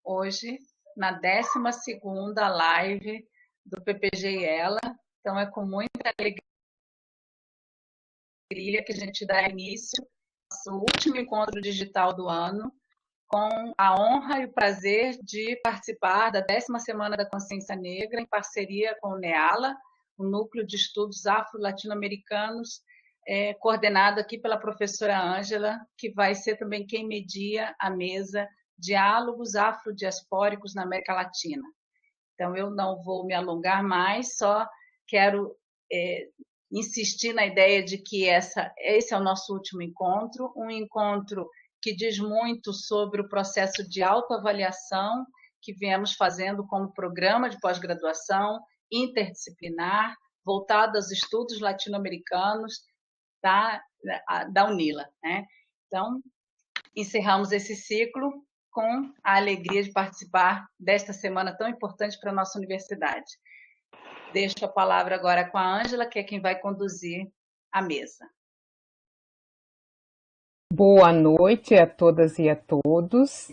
hoje na 12ª live do PPG e Ela. Então é com muita alegria que a gente dá início ao nosso último encontro digital do ano, com a honra e o prazer de participar da 10ª Semana da Consciência Negra, em parceria com o NEALA, o Núcleo de Estudos Afro-Latino-Americanos, coordenado aqui pela professora Ângela, que vai ser também quem media a mesa Diálogos Afrodiaspóricos na América Latina. Então, eu não vou me alongar mais, só quero insistir na ideia de que esse é o nosso último encontro, um encontro que diz muito sobre o processo de autoavaliação que viemos fazendo como programa de pós-graduação interdisciplinar, voltado aos estudos latino-americanos da UNILA, né? Então, encerramos esse ciclo com a alegria de participar desta semana tão importante para a nossa universidade. Deixo a palavra agora com a Ângela, que é quem vai conduzir a mesa. Boa noite a todas e a todos.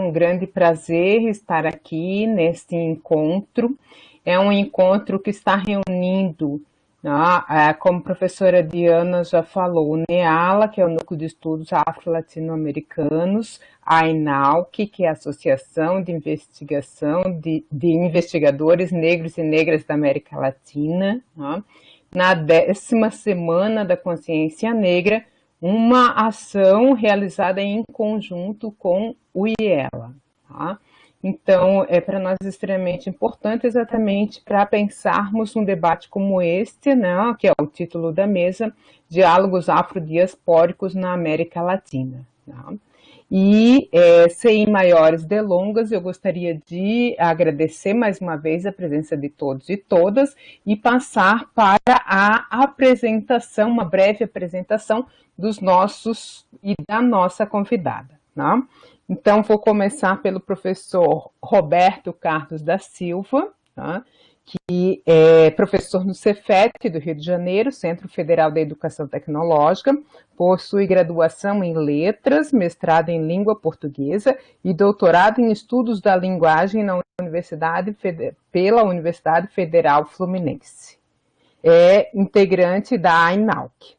Um grande prazer estar aqui neste encontro. É um encontro que está reunindo, como a professora Diana já falou, o NEALA, que é o Núcleo de Estudos Afro-Latino-Americanos, a INALC, que é a Associação de Investigação de Investigadores Negros e Negras da América Latina, na 10ª Semana da Consciência Negra, uma ação realizada em conjunto com o IELA. Então, é para nós extremamente importante exatamente para pensarmos um debate como este, né, que é o título da mesa, Diálogos Afrodiaspóricos na América Latina. E, sem maiores delongas, eu gostaria de agradecer mais uma vez a presença de todos e todas e passar para a apresentação, uma breve apresentação dos nossos e da nossa convidada. Né? Então, vou começar pelo professor Roberto Carlos da Silva, tá? Que é professor no Cefet do Rio de Janeiro, Centro Federal da Educação Tecnológica, possui graduação em Letras, mestrado em Língua Portuguesa e doutorado em Estudos da Linguagem pela Universidade Federal Fluminense. É integrante da INALC.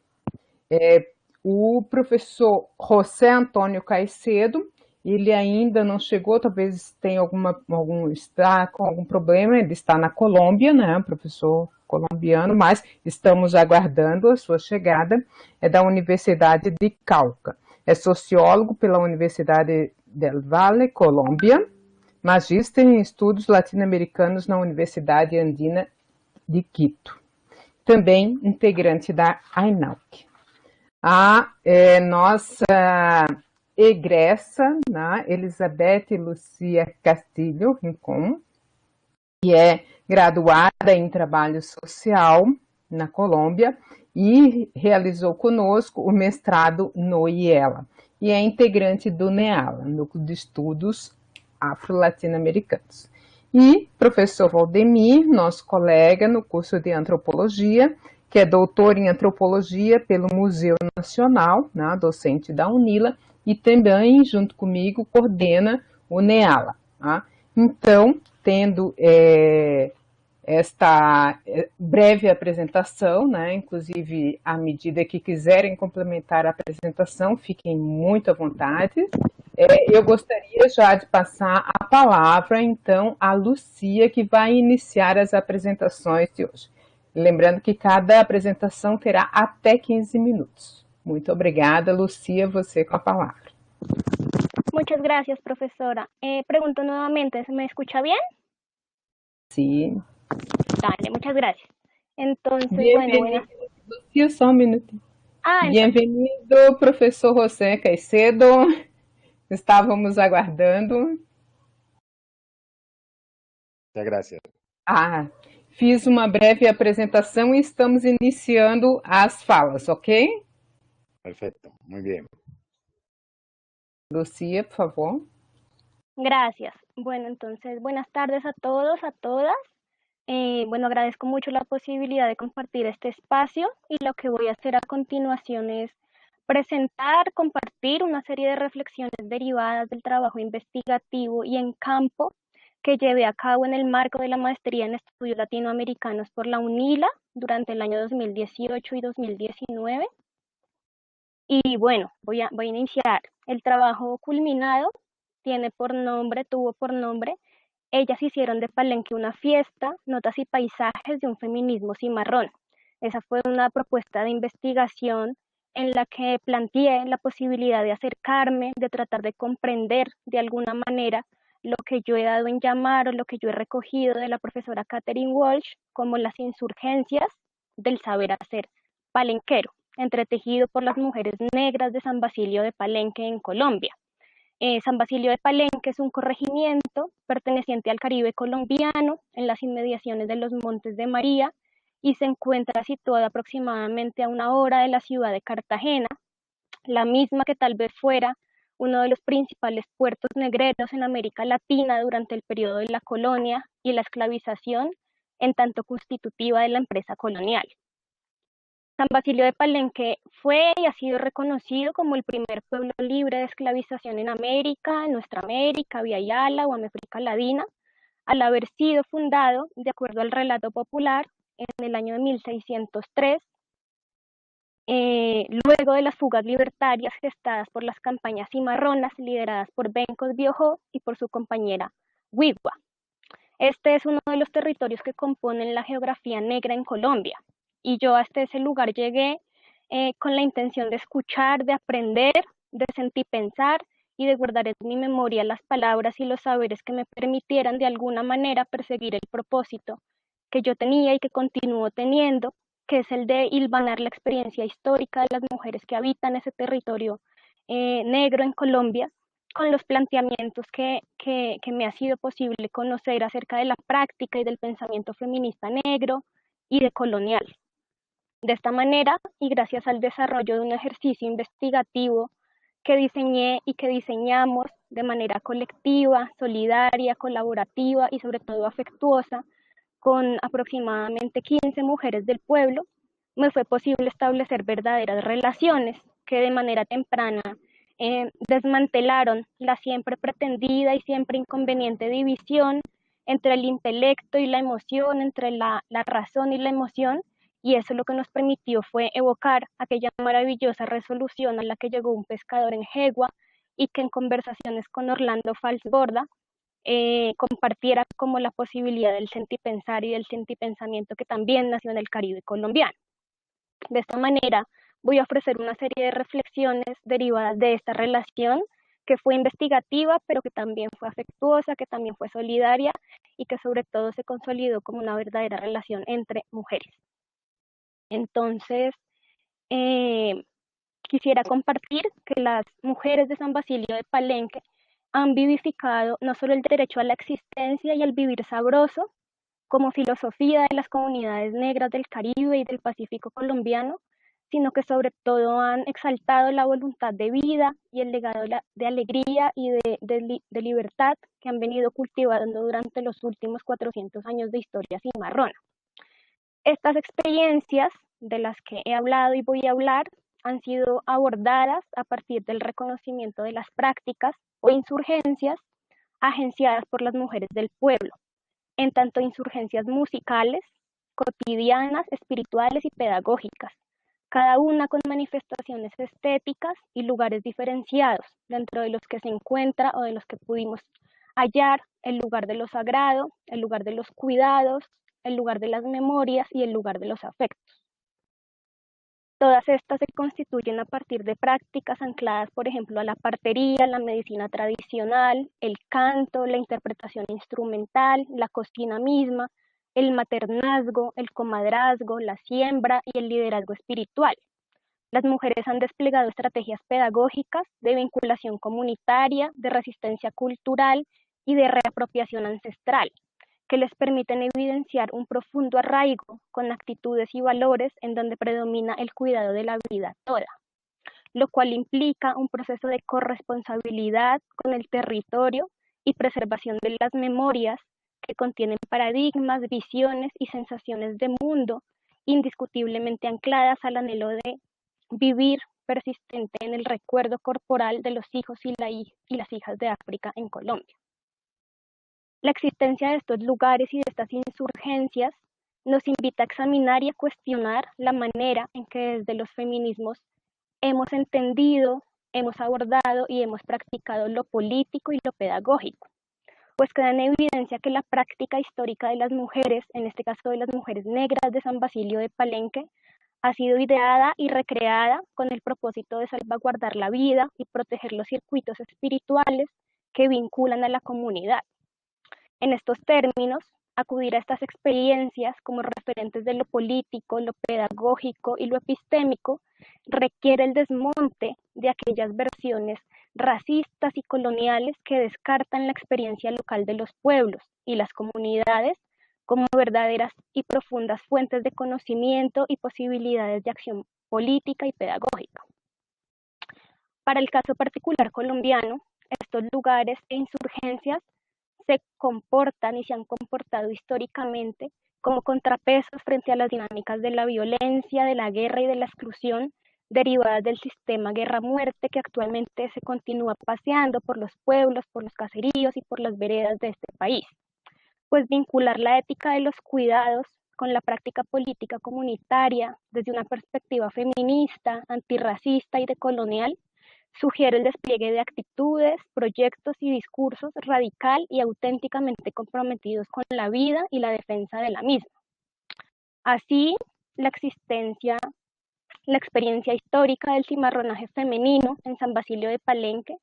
O professor José Antônio Caicedo, ele ainda não chegou, talvez tenha está com algum problema, ele está na Colômbia, né, professor colombiano, mas estamos aguardando a sua chegada, é da Universidade de Cauca, é sociólogo pela Universidade del Valle, Colômbia, magíster em estudos latino-americanos na Universidade Andina de Quito, também integrante da INALC. A nossa egressa, né, Elizabeth Lucia Castilho Rincon, que é graduada em Trabalho Social na Colômbia e realizou conosco o mestrado no IELA, e é integrante do NEALA, Núcleo de Estudos Afro-Latino-Americanos. E professor Valdemir, nosso colega no curso de Antropologia, que é doutor em Antropologia pelo Museu Nacional, né, docente da UNILA, e também, junto comigo, coordena o NEALA. Tá? Então, tendo esta breve apresentação, né, inclusive, à medida que quiserem complementar a apresentação, fiquem muito à vontade. Eu gostaria já de passar a palavra, então, à Lucia, que vai iniciar as apresentações de hoje. Lembrando que cada apresentação terá até 15 minutos. Muito obrigada, Lucia, você com a palavra. Muchas gracias, profesora. Pregunto nuevamente, ¿se me escucha bien? Sí. Dale, muchas gracias. Entonces, bueno. Lucia, só um minuto. Bem-vindo, professor José Caicedo. Estávamos aguardando. Muchas gracias. Fiz uma breve apresentação e estamos iniciando as falas, ok? Perfecto, muy bien. Lucía, por favor. Gracias. Bueno, entonces, buenas tardes a todos, a todas. Bueno, agradezco mucho la posibilidad de compartir este espacio y lo que voy a hacer a continuación es presentar, compartir una serie de reflexiones derivadas del trabajo investigativo y en campo que llevé a cabo en el marco de la maestría en estudios latinoamericanos por la UNILA durante el año 2018 y 2019. Y bueno, voy a iniciar. El trabajo culminado tuvo por nombre Ellas hicieron de Palenque una fiesta, notas y paisajes de un feminismo cimarrón. Esa fue una propuesta de investigación en la que planteé la posibilidad de acercarme, de tratar de comprender de alguna manera lo que yo he dado en llamar o lo que yo he recogido de la profesora Catherine Walsh como las insurgencias del saber hacer palenquero, entretejido por las mujeres negras de San Basilio de Palenque en Colombia. San Basilio de Palenque es un corregimiento perteneciente al Caribe colombiano en las inmediaciones de los Montes de María y se encuentra situado aproximadamente a 1 hora de la ciudad de Cartagena, la misma que tal vez fuera uno de los principales puertos negreros en América Latina durante el periodo de la colonia y la esclavización, en tanto constitutiva de la empresa colonial. San Basilio de Palenque fue y ha sido reconocido como el primer pueblo libre de esclavización en América, en nuestra América, vía Yala o América Latina, al haber sido fundado, de acuerdo al relato popular, en el año de 1603, luego de las fugas libertarias gestadas por las campañas cimarronas lideradas por Bencos Biojó y por su compañera Wigwa. Este es uno de los territorios que componen la geografía negra en Colombia. Y yo hasta ese lugar llegué con la intención de escuchar, de aprender, de sentir pensar y de guardar en mi memoria las palabras y los saberes que me permitieran de alguna manera perseguir el propósito que yo tenía y que continúo teniendo, que es el de hilvanar la experiencia histórica de las mujeres que habitan ese territorio negro en Colombia, con los planteamientos que me ha sido posible conocer acerca de la práctica y del pensamiento feminista negro y decolonial. De esta manera, y gracias al desarrollo de un ejercicio investigativo que diseñé y que diseñamos de manera colectiva, solidaria, colaborativa y sobre todo afectuosa, con aproximadamente 15 mujeres del pueblo, me fue posible establecer verdaderas relaciones que de manera temprana desmantelaron la siempre pretendida y siempre inconveniente división entre el intelecto y la emoción, entre la razón y la emoción, y eso lo que nos permitió fue evocar aquella maravillosa resolución a la que llegó un pescador en Jegua y que en conversaciones con Orlando Falsborda compartiera como la posibilidad del sentipensar y del sentipensamiento que también nació en el Caribe colombiano. De esta manera voy a ofrecer una serie de reflexiones derivadas de esta relación que fue investigativa, pero que también fue afectuosa, que también fue solidaria y que sobre todo se consolidó como una verdadera relación entre mujeres. Entonces, quisiera compartir que las mujeres de San Basilio de Palenque han vivificado no solo el derecho a la existencia y al vivir sabroso como filosofía de las comunidades negras del Caribe y del Pacífico colombiano, sino que sobre todo han exaltado la voluntad de vida y el legado de alegría y de libertad que han venido cultivando durante los últimos 400 años de historia cimarrona. Estas experiencias de las que he hablado y voy a hablar han sido abordadas a partir del reconocimiento de las prácticas o insurgencias agenciadas por las mujeres del pueblo, en tanto insurgencias musicales, cotidianas, espirituales y pedagógicas, cada una con manifestaciones estéticas y lugares diferenciados, dentro de los que se encuentra o de los que pudimos hallar el lugar de lo sagrado, el lugar de los cuidados, el lugar de las memorias y el lugar de los afectos. Todas estas se constituyen a partir de prácticas ancladas, por ejemplo, a la partería, la medicina tradicional, el canto, la interpretación instrumental, la cocina misma, el maternazgo, el comadrazgo, la siembra y el liderazgo espiritual. Las mujeres han desplegado estrategias pedagógicas de vinculación comunitaria, de resistencia cultural y de reapropiación ancestral, que les permiten evidenciar un profundo arraigo con actitudes y valores en donde predomina el cuidado de la vida toda, lo cual implica un proceso de corresponsabilidad con el territorio y preservación de las memorias que contienen paradigmas, visiones y sensaciones de mundo indiscutiblemente ancladas al anhelo de vivir persistente en el recuerdo corporal de los hijos y las hijas de África en Colombia. La existencia de estos lugares y de estas insurgencias nos invita a examinar y a cuestionar la manera en que desde los feminismos hemos entendido, hemos abordado y hemos practicado lo político y lo pedagógico, pues queda en evidencia que la práctica histórica de las mujeres, en este caso de las mujeres negras de San Basilio de Palenque, ha sido ideada y recreada con el propósito de salvaguardar la vida y proteger los circuitos espirituales que vinculan a la comunidad. En estos términos, acudir a estas experiencias como referentes de lo político, lo pedagógico y lo epistémico requiere el desmonte de aquellas versiones racistas y coloniales que descartan la experiencia local de los pueblos y las comunidades como verdaderas y profundas fuentes de conocimiento y posibilidades de acción política y pedagógica. Para el caso particular colombiano, estos lugares e insurgencias se comportan y se han comportado históricamente como contrapesos frente a las dinámicas de la violencia, de la guerra y de la exclusión derivadas del sistema guerra-muerte que actualmente se continúa paseando por los pueblos, por los caseríos y por las veredas de este país. Pues vincular la ética de los cuidados con la práctica política comunitaria desde una perspectiva feminista, antirracista y decolonial sugiere el despliegue de actitudes, proyectos y discursos radical y auténticamente comprometidos con la vida y la defensa de la misma. Así, la experiencia histórica del cimarronaje femenino en San Basilio de Palenque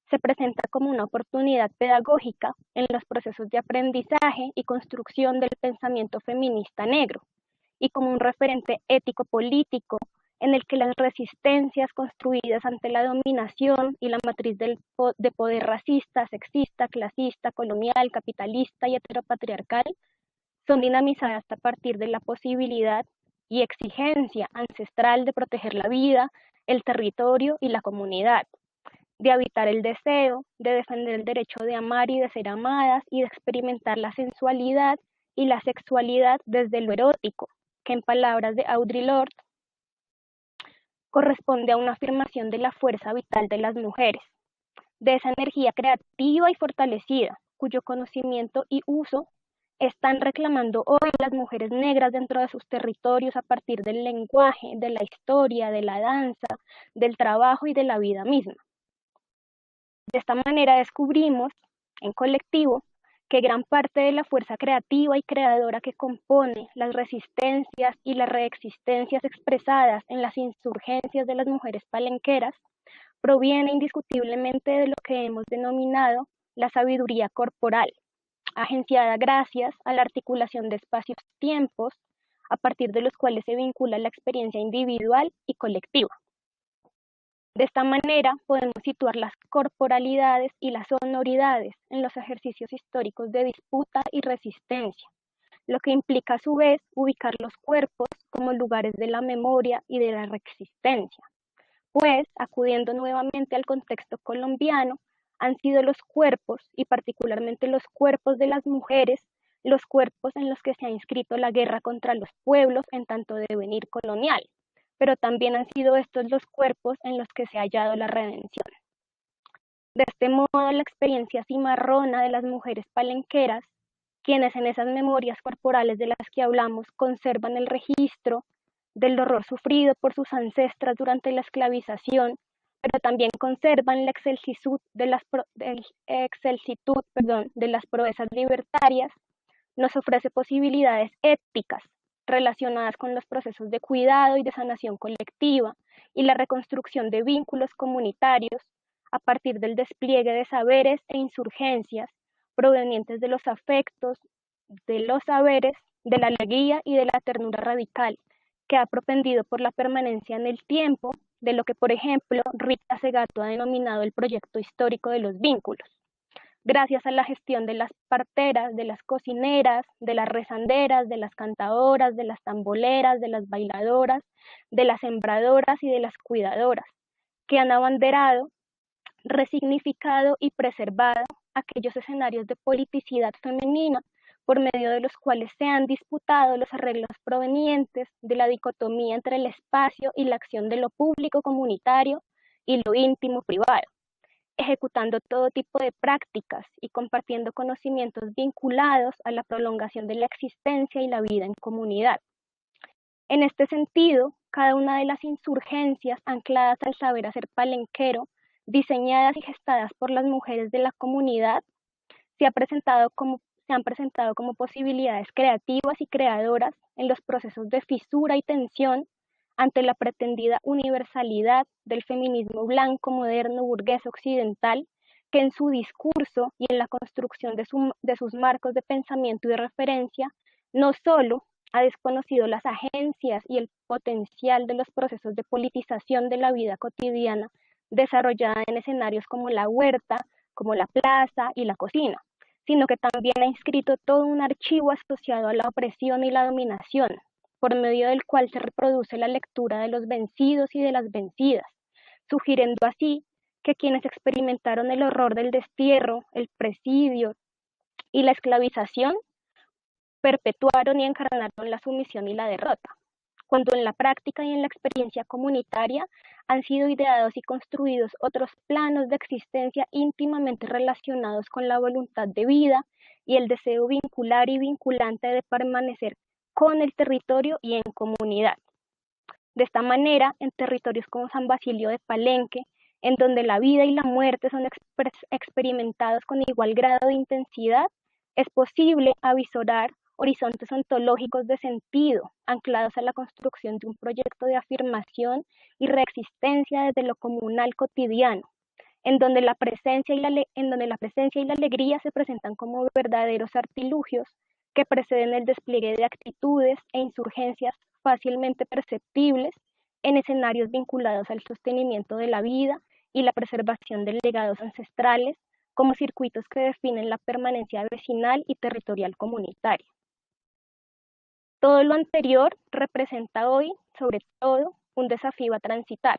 se presenta como una oportunidad pedagógica en los procesos de aprendizaje y construcción del pensamiento feminista negro, y como un referente ético-político en el que las resistencias construidas ante la dominación y la matriz de poder racista, sexista, clasista, colonial, capitalista y heteropatriarcal son dinamizadas a partir de la posibilidad y exigencia ancestral de proteger la vida, el territorio y la comunidad, de habitar el deseo, de defender el derecho de amar y de ser amadas y de experimentar la sensualidad y la sexualidad desde lo erótico, que en palabras de Audre Lorde corresponde a una afirmación de la fuerza vital de las mujeres, de esa energía creativa y fortalecida, cuyo conocimiento y uso están reclamando hoy las mujeres negras dentro de sus territorios a partir del lenguaje, de la historia, de la danza, del trabajo y de la vida misma. De esta manera descubrimos, en colectivo, que gran parte de la fuerza creativa y creadora que compone las resistencias y las reexistencias expresadas en las insurgencias de las mujeres palenqueras proviene indiscutiblemente de lo que hemos denominado la sabiduría corporal, agenciada gracias a la articulación de espacios-tiempos a partir de los cuales se vincula la experiencia individual y colectiva. De esta manera podemos situar las corporalidades y las sonoridades en los ejercicios históricos de disputa y resistencia, lo que implica a su vez ubicar los cuerpos como lugares de la memoria y de la resistencia, pues, acudiendo nuevamente al contexto colombiano, han sido los cuerpos, y particularmente los cuerpos de las mujeres, los cuerpos en los que se ha inscrito la guerra contra los pueblos en tanto devenir colonial, pero también han sido estos los cuerpos en los que se ha hallado la redención. De este modo, la experiencia cimarrona de las mujeres palenqueras, quienes en esas memorias corporales de las que hablamos conservan el registro del horror sufrido por sus ancestras durante la esclavización, pero también conservan la excelsitud de las proezas libertarias, nos ofrece posibilidades éticas relacionadas con los procesos de cuidado y de sanación colectiva y la reconstrucción de vínculos comunitarios a partir del despliegue de saberes e insurgencias provenientes de los afectos, de los saberes, de la alegría y de la ternura radical que ha propendido por la permanencia en el tiempo de lo que, por ejemplo, Rita Segato ha denominado el proyecto histórico de los vínculos. Gracias a la gestión de las parteras, de las cocineras, de las rezanderas, de las cantadoras, de las tamboleras, de las bailadoras, de las sembradoras y de las cuidadoras, que han abanderado, resignificado y preservado aquellos escenarios de politicidad femenina por medio de los cuales se han disputado los arreglos provenientes de la dicotomía entre el espacio y la acción de lo público comunitario y lo íntimo privado, ejecutando todo tipo de prácticas y compartiendo conocimientos vinculados a la prolongación de la existencia y la vida en comunidad. En este sentido, cada una de las insurgencias ancladas al saber hacer palenquero, diseñadas y gestadas por las mujeres de la comunidad, se han presentado como posibilidades creativas y creadoras en los procesos de fisura y tensión ante la pretendida universalidad del feminismo blanco, moderno, burgués occidental, que en su discurso y en la construcción de sus marcos de pensamiento y de referencia, no solo ha desconocido las agencias y el potencial de los procesos de politización de la vida cotidiana desarrollada en escenarios como la huerta, como la plaza y la cocina, sino que también ha inscrito todo un archivo asociado a la opresión y la dominación, por medio del cual se reproduce la lectura de los vencidos y de las vencidas, sugiriendo así que quienes experimentaron el horror del destierro, el presidio y la esclavización perpetuaron y encarnaron la sumisión y la derrota, cuando en la práctica y en la experiencia comunitaria han sido ideados y construidos otros planos de existencia íntimamente relacionados con la voluntad de vida y el deseo vincular y vinculante de permanecer con el territorio y en comunidad. De esta manera, en territorios como San Basilio de Palenque, en donde la vida y la muerte son experimentados con igual grado de intensidad, es posible avisorar horizontes ontológicos de sentido, anclados a la construcción de un proyecto de afirmación y reexistencia desde lo comunal cotidiano, en donde la presencia y la alegría se presentan como verdaderos artilugios que preceden el despliegue de actitudes e insurgencias fácilmente perceptibles en escenarios vinculados al sostenimiento de la vida y la preservación de legados ancestrales como circuitos que definen la permanencia vecinal y territorial comunitaria. Todo lo anterior representa hoy, sobre todo, un desafío a transitar,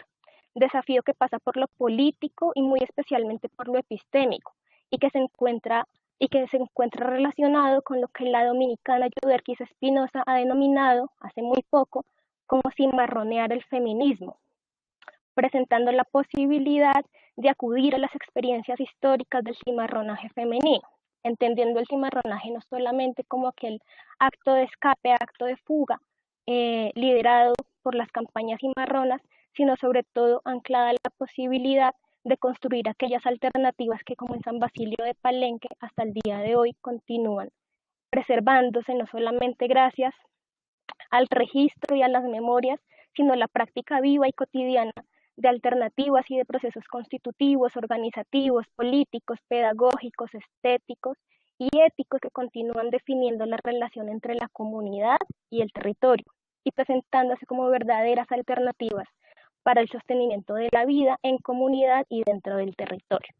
desafío que pasa por lo político y muy especialmente por lo epistémico, y que se encuentra relacionado con lo que la dominicana Yuderquis Espinosa ha denominado hace muy poco como cimarronear el feminismo, presentando la posibilidad de acudir a las experiencias históricas del cimarronaje femenino, entendiendo el cimarronaje no solamente como aquel acto de escape, acto de fuga, liderado por las campañas cimarronas, sino sobre todo anclada a la posibilidad de construir aquellas alternativas que, como en San Basilio de Palenque, hasta el día de hoy continúan preservándose, no solamente gracias al registro y a las memorias, sino a la práctica viva y cotidiana de alternativas y de procesos constitutivos, organizativos, políticos, pedagógicos, estéticos y éticos que continúan definiendo la relación entre la comunidad y el territorio y presentándose como verdaderas alternativas para el sostenimiento de la vida en comunidad y dentro del territorio.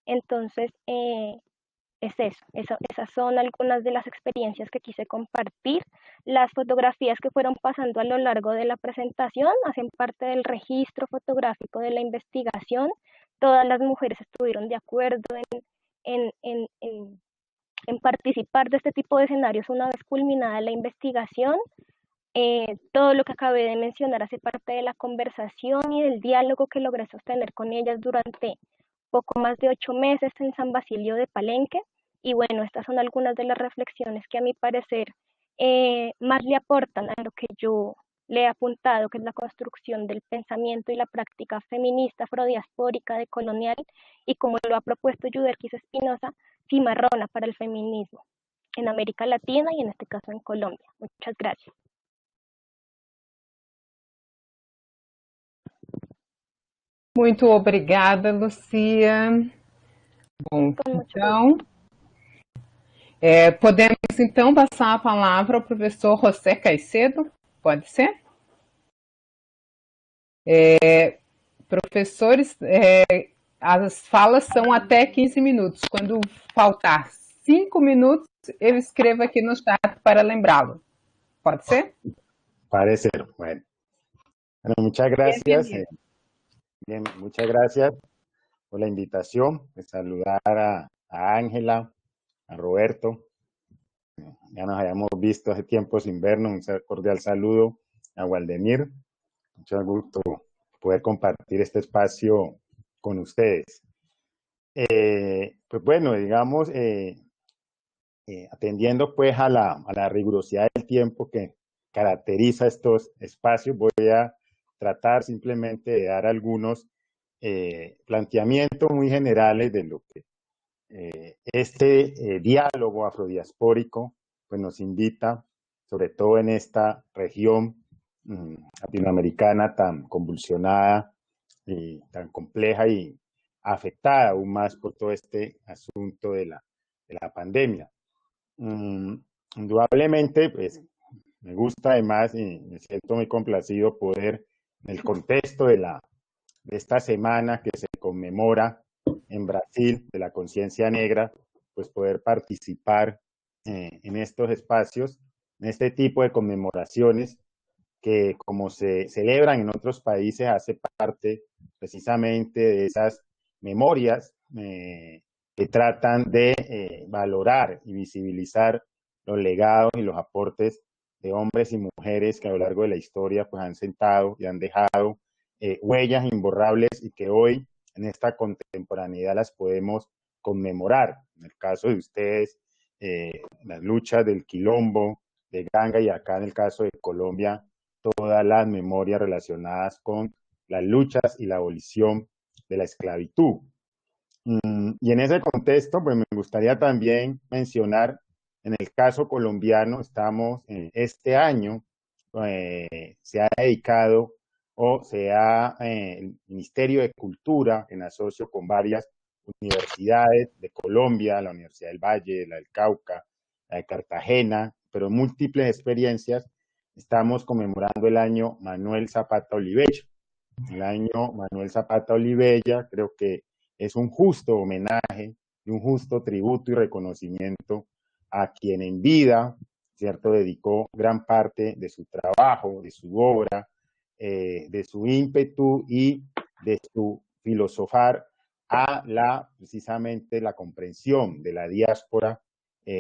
Entonces, es eso, esas son algunas de las experiencias que quise compartir. Las fotografías que fueron pasando a lo largo de la presentación hacen parte del registro fotográfico de la investigación. Todas las mujeres estuvieron de acuerdo en participar de este tipo de escenarios una vez culminada la investigación. Todo lo que acabé de mencionar hace parte de la conversación y del diálogo que logré sostener con ellas durante poco más de 8 meses en San Basilio de Palenque. Y bueno, estas son algunas de las reflexiones que a mi parecer más le aportan a lo que yo le he apuntado, que es la construcción del pensamiento y la práctica feminista, afrodiaspórica, decolonial, y como lo ha propuesto Yuderquis Espinosa, cimarrona para el feminismo en América Latina y en este caso en Colombia. Muchas gracias. Muito obrigada, Lucia. Bom, então, podemos então passar a palavra ao professor José Caicedo, pode ser? Professores, as falas são até 15 minutos. Quando faltar 5 minutos, eu escrevo aqui no chat para lembrá-lo. ¿Pode ser? Parece. Bueno, muchas gracias. Bien, muchas gracias por la invitación, de saludar a Ángela, a Roberto, ya nos habíamos visto hace tiempo sin vernos. Un cordial saludo a Waldemir. Mucho gusto poder compartir este espacio con ustedes. Pues bueno, digamos, atendiendo pues a la rigurosidad del tiempo que caracteriza estos espacios, voy a tratar simplemente de dar algunos planteamientos muy generales de lo que este diálogo afrodiaspórico pues nos invita, sobre todo en esta región latinoamericana tan convulsionada y tan compleja y afectada aún más por todo este asunto de la pandemia. Indudablemente, pues me gusta además y me siento muy complacido poder, en el contexto de esta semana que se conmemora en Brasil de la conciencia negra, pues poder participar en estos espacios, en este tipo de conmemoraciones que como se celebran en otros países hace parte precisamente de esas memorias que tratan de valorar y visibilizar los legados y los aportes de hombres y mujeres que a lo largo de la historia pues han sentado y han dejado huellas imborrables y que hoy en esta contemporaneidad las podemos conmemorar. En el caso de ustedes, las luchas del Quilombo, de Ganga, y acá en el caso de Colombia, todas las memorias relacionadas con las luchas y la abolición de la esclavitud. Y en ese contexto, pues me gustaría también mencionar, en el caso colombiano, estamos este año, se ha dedicado o el Ministerio de Cultura, en asocio con varias universidades de Colombia, la Universidad del Valle, la del Cauca, la de Cartagena, pero múltiples experiencias, estamos conmemorando el año Manuel Zapata Olivella. El año Manuel Zapata Olivella creo que es un justo homenaje y un justo tributo y reconocimiento a quien en vida, ¿cierto?, dedicó gran parte de su trabajo, de su obra, de su ímpetu y de su filosofar a precisamente la comprensión de la diáspora,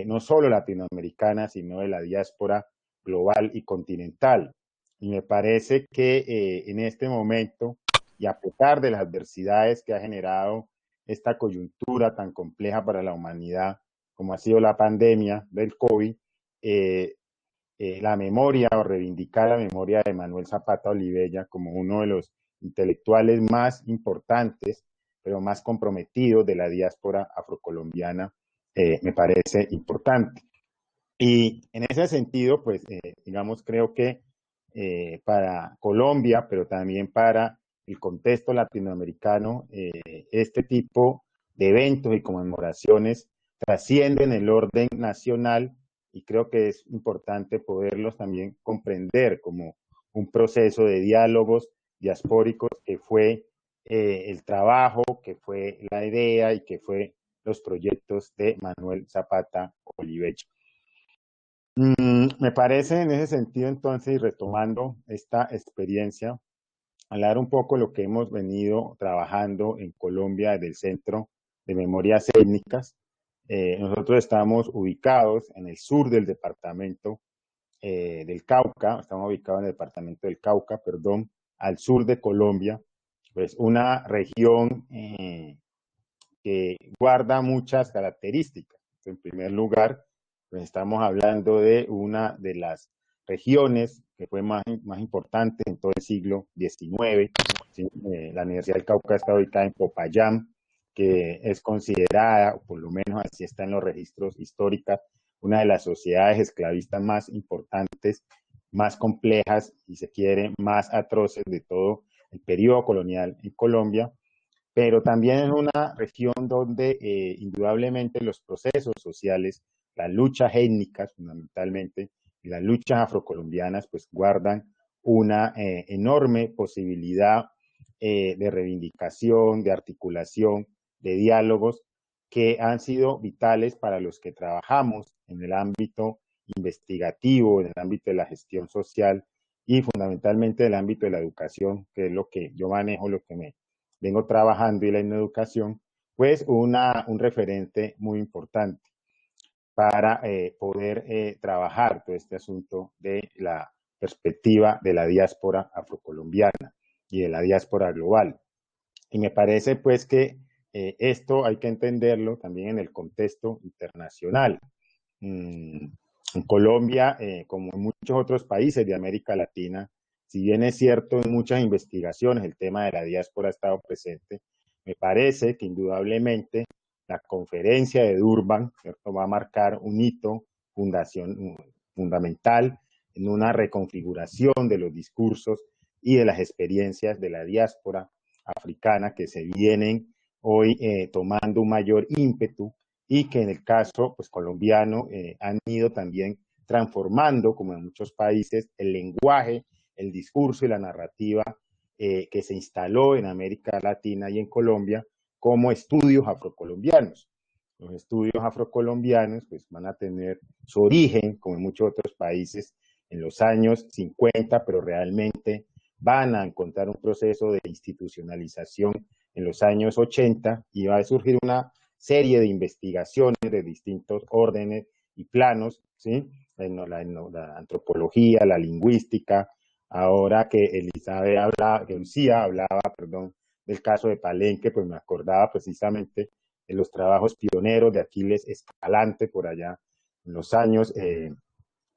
no solo latinoamericana, sino de la diáspora global y continental. Y me parece que en este momento, y a pesar de las adversidades que ha generado esta coyuntura tan compleja para la humanidad, como ha sido la pandemia del COVID, la memoria o reivindicar la memoria de Manuel Zapata Olivella como uno de los intelectuales más importantes, pero más comprometidos de la diáspora afrocolombiana, me parece importante. Y en ese sentido, pues, digamos, creo que para Colombia, pero también para el contexto latinoamericano, este tipo de eventos y conmemoraciones trascienden el orden nacional y creo que es importante poderlos también comprender como un proceso de diálogos diaspóricos que fue el trabajo, que fue la idea y que fue los proyectos de Manuel Zapata Olivella. Me parece en ese sentido entonces, y retomando esta experiencia, hablar un poco de lo que hemos venido trabajando en Colombia desde el Centro de Memorias Étnicas. Nosotros estamos ubicados en el sur del departamento del Cauca, estamos ubicados en el departamento del Cauca, perdón, al sur de Colombia, pues una región que guarda muchas características. En primer lugar, pues estamos hablando de una de las regiones que fue más importante en todo el siglo XIX. ¿Sí? La Universidad del Cauca está ubicada en Popayán, que es considerada, o por lo menos así está en los registros históricos, una de las sociedades esclavistas más importantes, más complejas, y se quiere, más atroces de todo el periodo colonial en Colombia, pero también es una región donde indudablemente los procesos sociales, las luchas étnicas fundamentalmente, y las luchas afrocolombianas, pues guardan una enorme posibilidad de reivindicación, de articulación, de diálogos que han sido vitales para los que trabajamos en el ámbito investigativo, en el ámbito de la gestión social y fundamentalmente en el ámbito de la educación, que es lo que yo manejo, lo que me vengo trabajando, y la educación, pues un referente muy importante. para poder trabajar todo este asunto de la perspectiva de la diáspora afrocolombiana y de la diáspora global. Y me parece pues que esto hay que entenderlo también en el contexto internacional. En Colombia, como en muchos otros países de América Latina, si bien es cierto en muchas investigaciones el tema de la diáspora ha estado presente, me parece que indudablemente la conferencia de Durban, ¿cierto?, va a marcar un hito fundamental en una reconfiguración de los discursos y de las experiencias de la diáspora africana que se vienen hoy tomando un mayor ímpetu y que en el caso pues, colombiano han ido también transformando, como en muchos países, el lenguaje, el discurso y la narrativa que se instaló en América Latina y en Colombia como estudios afrocolombianos. Los estudios afrocolombianos pues, van a tener su origen, como en muchos otros países, en los años 50, pero realmente van a encontrar un proceso de institucionalización en los años 80 y va a surgir una serie de investigaciones de distintos órdenes y planos, ¿sí? La antropología, la lingüística. Ahora que Lucía hablaba, perdón, del caso de Palenque, pues me acordaba precisamente de los trabajos pioneros de Aquiles Escalante por allá en los años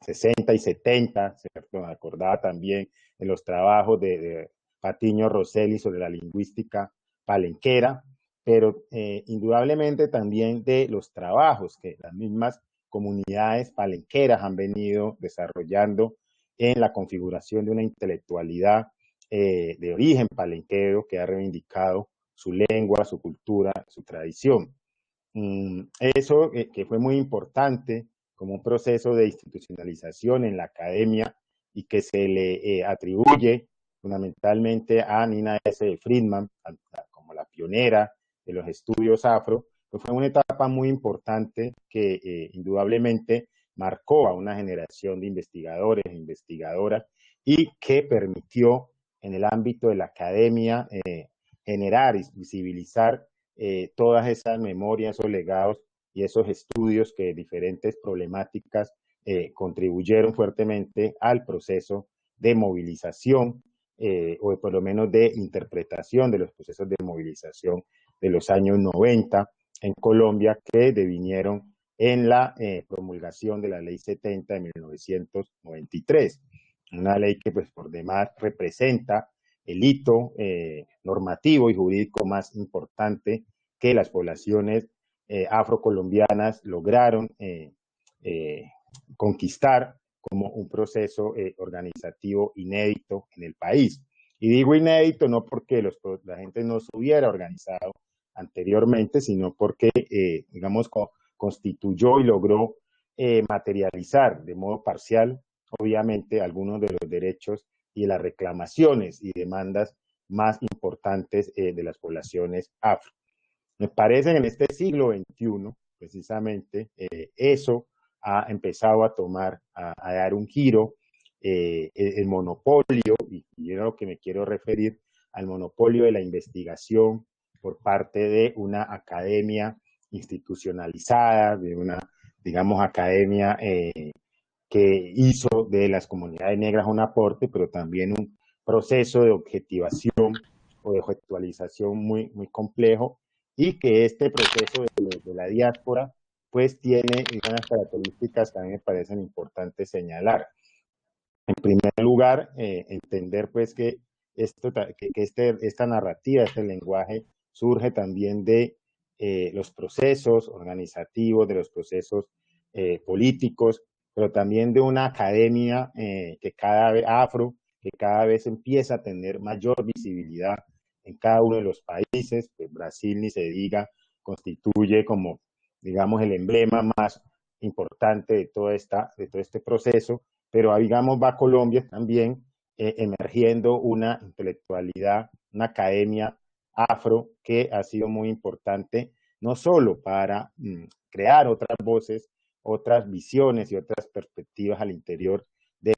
60 y 70, ¿cierto? Me acordaba también de los trabajos de Patiño Rosselli sobre la lingüística palenquera, pero indudablemente también de los trabajos que las mismas comunidades palenqueras han venido desarrollando en la configuración de una intelectualidad de origen palenquero que ha reivindicado su lengua, su cultura, su tradición. Eso que fue muy importante como un proceso de institucionalización en la academia y que se le atribuye fundamentalmente a Nina S. Friedman como la pionera de los estudios afro, pues fue una etapa muy importante que indudablemente marcó a una generación de investigadores e investigadoras y que permitió en el ámbito de la academia generar y visibilizar todas esas memorias o legados y esos estudios que diferentes problemáticas contribuyeron fuertemente al proceso de movilización o por lo menos de interpretación de los procesos de movilización de los años 90 en Colombia que devinieron en la promulgación de la Ley 70 de 1993, una ley que pues por demás representa el hito normativo y jurídico más importante que las poblaciones afrocolombianas lograron conquistar como un proceso organizativo inédito en el país. Y digo inédito no porque la gente no se hubiera organizado anteriormente, sino porque, digamos, constituyó y logró materializar de modo parcial, obviamente, algunos de los derechos y las reclamaciones y demandas más importantes de las poblaciones afro. Me parece que en este siglo XXI, precisamente, eso ha empezado a dar un giro, el monopolio, y yo a lo que me quiero referir, al monopolio de la investigación por parte de una academia institucionalizada, de una, digamos, academia que hizo de las comunidades negras un aporte, pero también un proceso de objetivación o de objetualización muy, muy complejo, y que este proceso de la diáspora pues tiene unas características que a mí me parecen importantes señalar. En primer lugar, entender pues que esta narrativa, este lenguaje surge también de los procesos organizativos, de los procesos políticos, pero también de una academia que cada vez que cada vez empieza a tener mayor visibilidad en cada uno de los países. Pues Brasil, ni se diga, constituye como, digamos, el emblema más importante de todo este proceso, pero digamos va Colombia también emergiendo una intelectualidad, una academia afro que ha sido muy importante, no solo para crear otras voces, otras visiones y otras perspectivas al interior de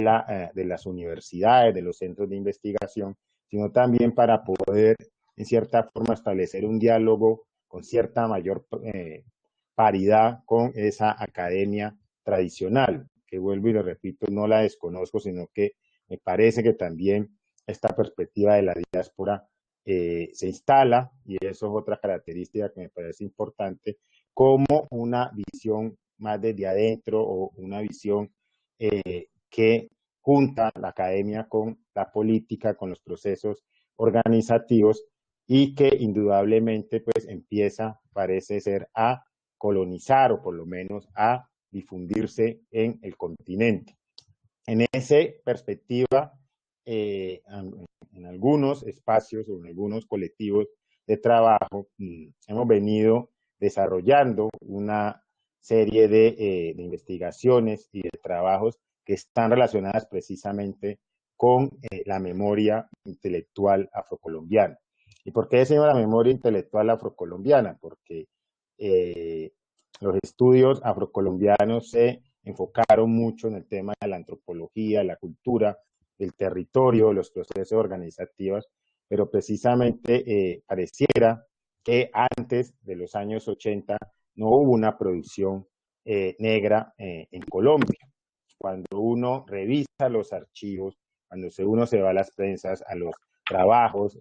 las universidades, de los centros de investigación, sino también para poder, en cierta forma, establecer un diálogo con cierta mayor paridad con esa academia tradicional, que vuelvo y lo repito, no la desconozco, sino que me parece que también esta perspectiva de la diáspora se instala, y eso es otra característica que me parece importante, como una visión más desde adentro o una visión que junta la academia con la política, con los procesos organizativos y que indudablemente pues empieza, parece ser, a colonizar o por lo menos a difundirse en el continente. En esa perspectiva, en algunos espacios o en algunos colectivos de trabajo hemos venido desarrollando una serie de investigaciones y de trabajos que están relacionadas precisamente con la memoria intelectual afrocolombiana. ¿Y por qué decimos la memoria intelectual afrocolombiana? Porque los estudios afrocolombianos se enfocaron mucho en el tema de la antropología, la cultura, el territorio, los procesos organizativos, pero precisamente pareciera que antes de los años 80 no hubo una producción negra en Colombia. Cuando uno revisa los archivos, cuando uno se va a las prensas, a los trabajos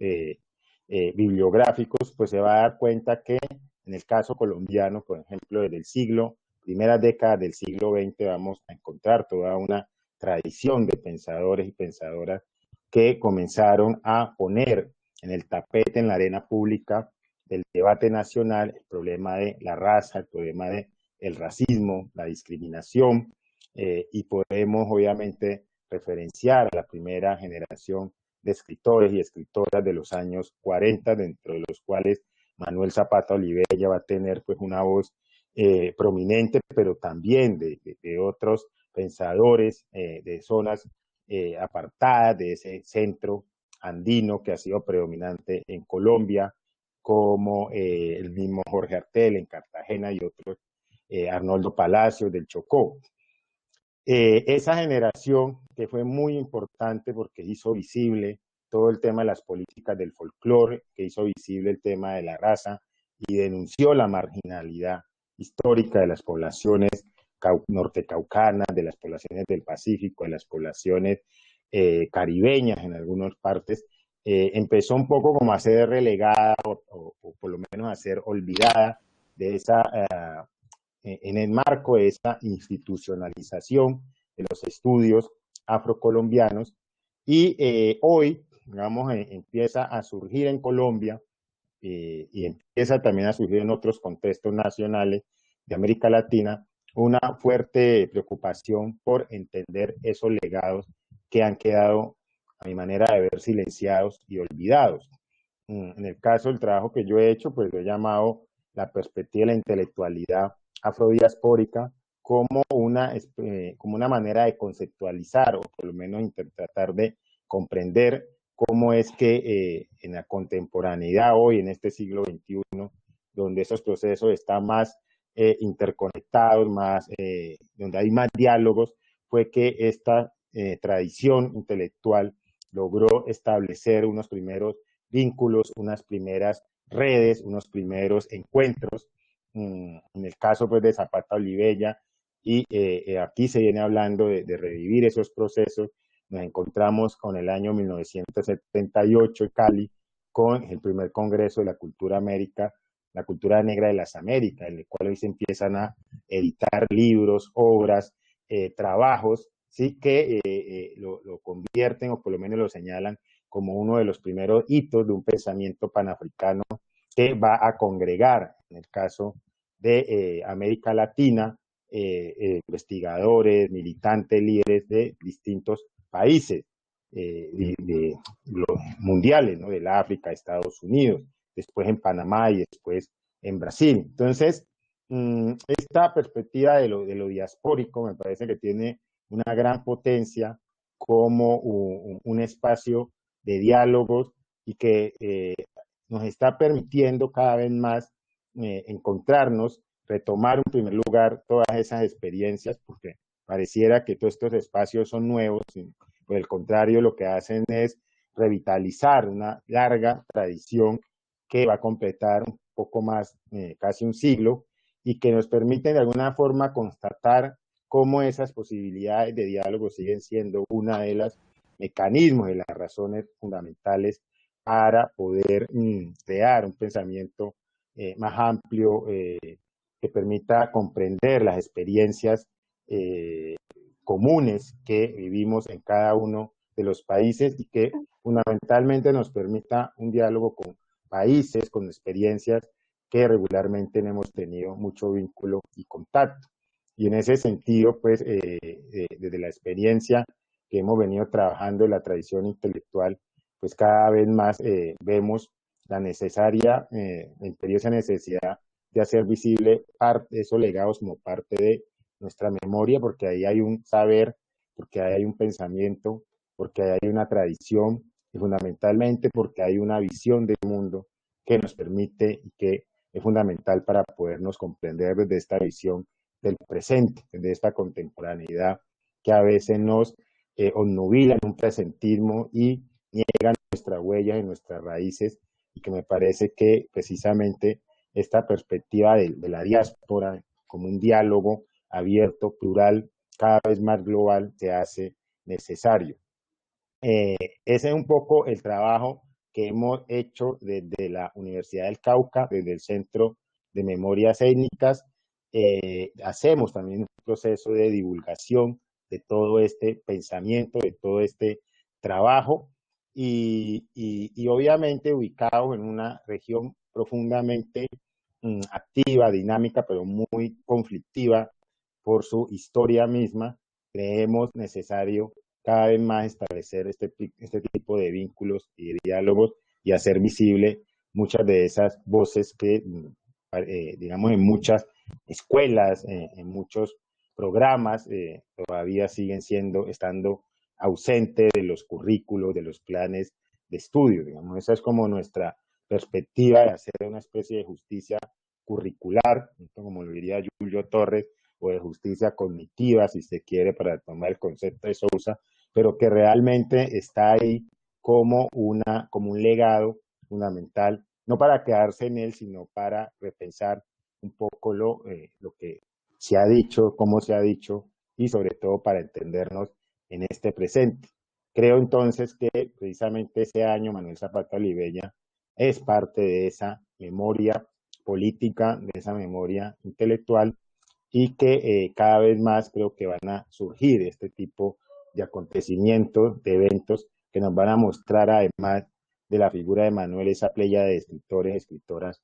bibliográficos, pues se va a dar cuenta que en el caso colombiano, por ejemplo, desde el primeras décadas del siglo XX vamos a encontrar toda una tradición de pensadores y pensadoras que comenzaron a poner en el tapete, en la arena pública del debate nacional, el problema de la raza, el problema del racismo, la discriminación, y podemos obviamente referenciar a la primera generación de escritores y escritoras de los años 40, dentro de los cuales Manuel Zapata Olivella va a tener pues una voz prominente, pero también de otros pensadores de zonas apartadas de ese centro andino que ha sido predominante en Colombia, como el mismo Jorge Artel en Cartagena y otros, Arnoldo Palacios del Chocó. Esa generación que fue muy importante porque hizo visible todo el tema de las políticas del folclore, que hizo visible el tema de la raza y denunció la marginalidad histórica de las poblaciones nortecaucanas, de las poblaciones del Pacífico, de las poblaciones caribeñas en algunas partes, empezó un poco como a ser relegada o por lo menos a ser olvidada de esa en el marco de esa institucionalización de los estudios afrocolombianos. Y hoy, digamos, empieza a surgir en Colombia y empieza también a surgir en otros contextos nacionales de América Latina una fuerte preocupación por entender esos legados que han quedado, a mi manera de ver, silenciados y olvidados. En el caso del trabajo que yo he hecho, pues lo he llamado la perspectiva de la intelectualidad afrodiaspórica como una manera de conceptualizar o por lo menos tratar de comprender cómo es que en la contemporaneidad hoy, en este siglo XXI, donde esos procesos están más interconectados, donde hay más diálogos, fue que esta tradición intelectual logró establecer unos primeros vínculos, unas primeras redes, unos primeros encuentros, en el caso pues de Zapata Olivella, y aquí se viene hablando de revivir esos procesos. Nos encontramos con el año 1978 en Cali, con el primer Congreso de la Cultura América, la cultura negra de las Américas, en el cual hoy se empiezan a editar libros, obras, trabajos, ¿sí? Que lo convierten o por lo menos lo señalan como uno de los primeros hitos de un pensamiento panafricano que va a congregar, en el caso de América Latina, investigadores, militantes, líderes de distintos países mundiales, ¿no? Del África, Estados Unidos, después en Panamá y después en Brasil. Entonces, esta perspectiva de lo diaspórico me parece que tiene una gran potencia como un espacio de diálogos y que nos está permitiendo cada vez más encontrarnos, retomar en primer lugar todas esas experiencias, porque pareciera que todos estos espacios son nuevos, y por el contrario lo que hacen es revitalizar una larga tradición que va a completar un poco más, casi un siglo, y que nos permiten de alguna forma constatar cómo esas posibilidades de diálogo siguen siendo una de los mecanismos, de las razones fundamentales para poder crear un pensamiento más amplio que permita comprender las experiencias comunes que vivimos en cada uno de los países y que fundamentalmente nos permita un diálogo con países, con experiencias que regularmente no hemos tenido mucho vínculo y contacto. Y en ese sentido, pues, desde la experiencia que hemos venido trabajando en la tradición intelectual, pues cada vez más vemos la necesaria, la imperiosa necesidad de hacer visible parte de esos legados como parte de nuestra memoria, porque ahí hay un saber, porque ahí hay un pensamiento, porque ahí hay una tradición y fundamentalmente porque hay una visión del mundo que nos permite y que es fundamental para podernos comprender desde esta visión del presente, desde esta contemporaneidad que a veces nos obnubila en un presentismo y niegan nuestras huellas y nuestras raíces, y que me parece que precisamente esta perspectiva de la diáspora como un diálogo abierto, plural, cada vez más global, se hace necesario. Ese es un poco el trabajo que hemos hecho desde la Universidad del Cauca, desde el Centro de Memorias Étnicas. Hacemos también un proceso de divulgación de todo este pensamiento, de todo este trabajo, y obviamente ubicados en una región profundamente activa, dinámica, pero muy conflictiva por su historia misma. Creemos necesario cada vez más establecer este tipo de vínculos y de diálogos y hacer visible muchas de esas voces que, digamos, en muchas escuelas, en muchos programas, todavía siguen estando ausentes de los currículos, de los planes de estudio. Digamos, esa es como nuestra perspectiva de hacer una especie de justicia curricular, como lo diría Julio Torres, o de justicia cognitiva, si se quiere, para tomar el concepto de Sousa, pero que realmente está ahí como un legado fundamental, no para quedarse en él, sino para repensar un poco lo que se ha dicho, cómo se ha dicho, y sobre todo para entendernos en este presente. Creo entonces que precisamente ese año Manuel Zapata Olivella es parte de esa memoria política, de esa memoria intelectual, y que cada vez más creo que van a surgir este tipo de acontecimientos, de eventos que nos van a mostrar, además de la figura de Manuel, esa playa de escritores y escritoras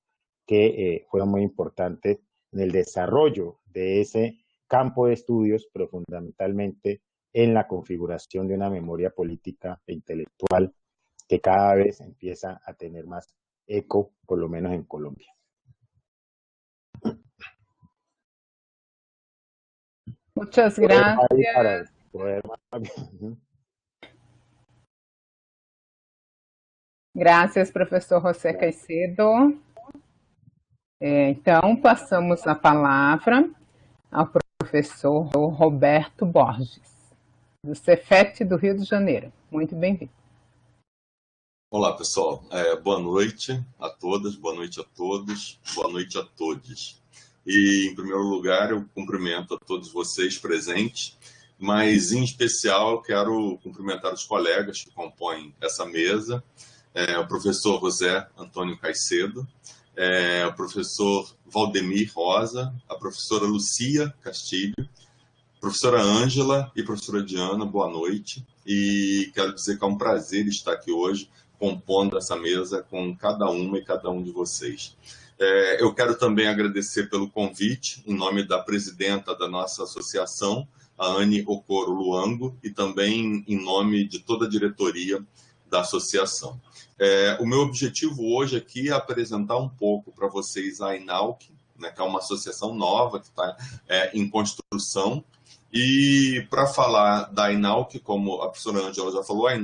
que fueron muy importantes en el desarrollo de ese campo de estudios, pero fundamentalmente en la configuración de una memoria política e intelectual que cada vez empieza a tener más eco, por lo menos en Colombia. Muchas gracias. Para poder... Graças, professor José Caicedo. Então, passamos a palavra ao professor Roberto Borges, do Cefet do Rio de Janeiro. Muito bem-vindo. Olá, pessoal. Boa noite a todas, boa noite a todos, boa noite a todos. E, em primeiro lugar, eu cumprimento a todos vocês presentes, mas, em especial, eu quero cumprimentar os colegas que compõem essa mesa, o professor José Antônio Caicedo, o professor Valdemir Rosa, a professora Lucia Castilho, a professora Ângela e a professora Diana, boa noite. E quero dizer que é um prazer estar aqui hoje, compondo essa mesa com cada uma e cada um de vocês. Eu quero também agradecer pelo convite, em nome da presidenta da nossa associação, a Anne Okoro Luango, e também em nome de toda a diretoria da associação. O meu objetivo hoje aqui é apresentar um pouco para vocês a INALC, né, que é uma associação nova que está em construção. E para falar da INALC, como a professora Ângela já falou, a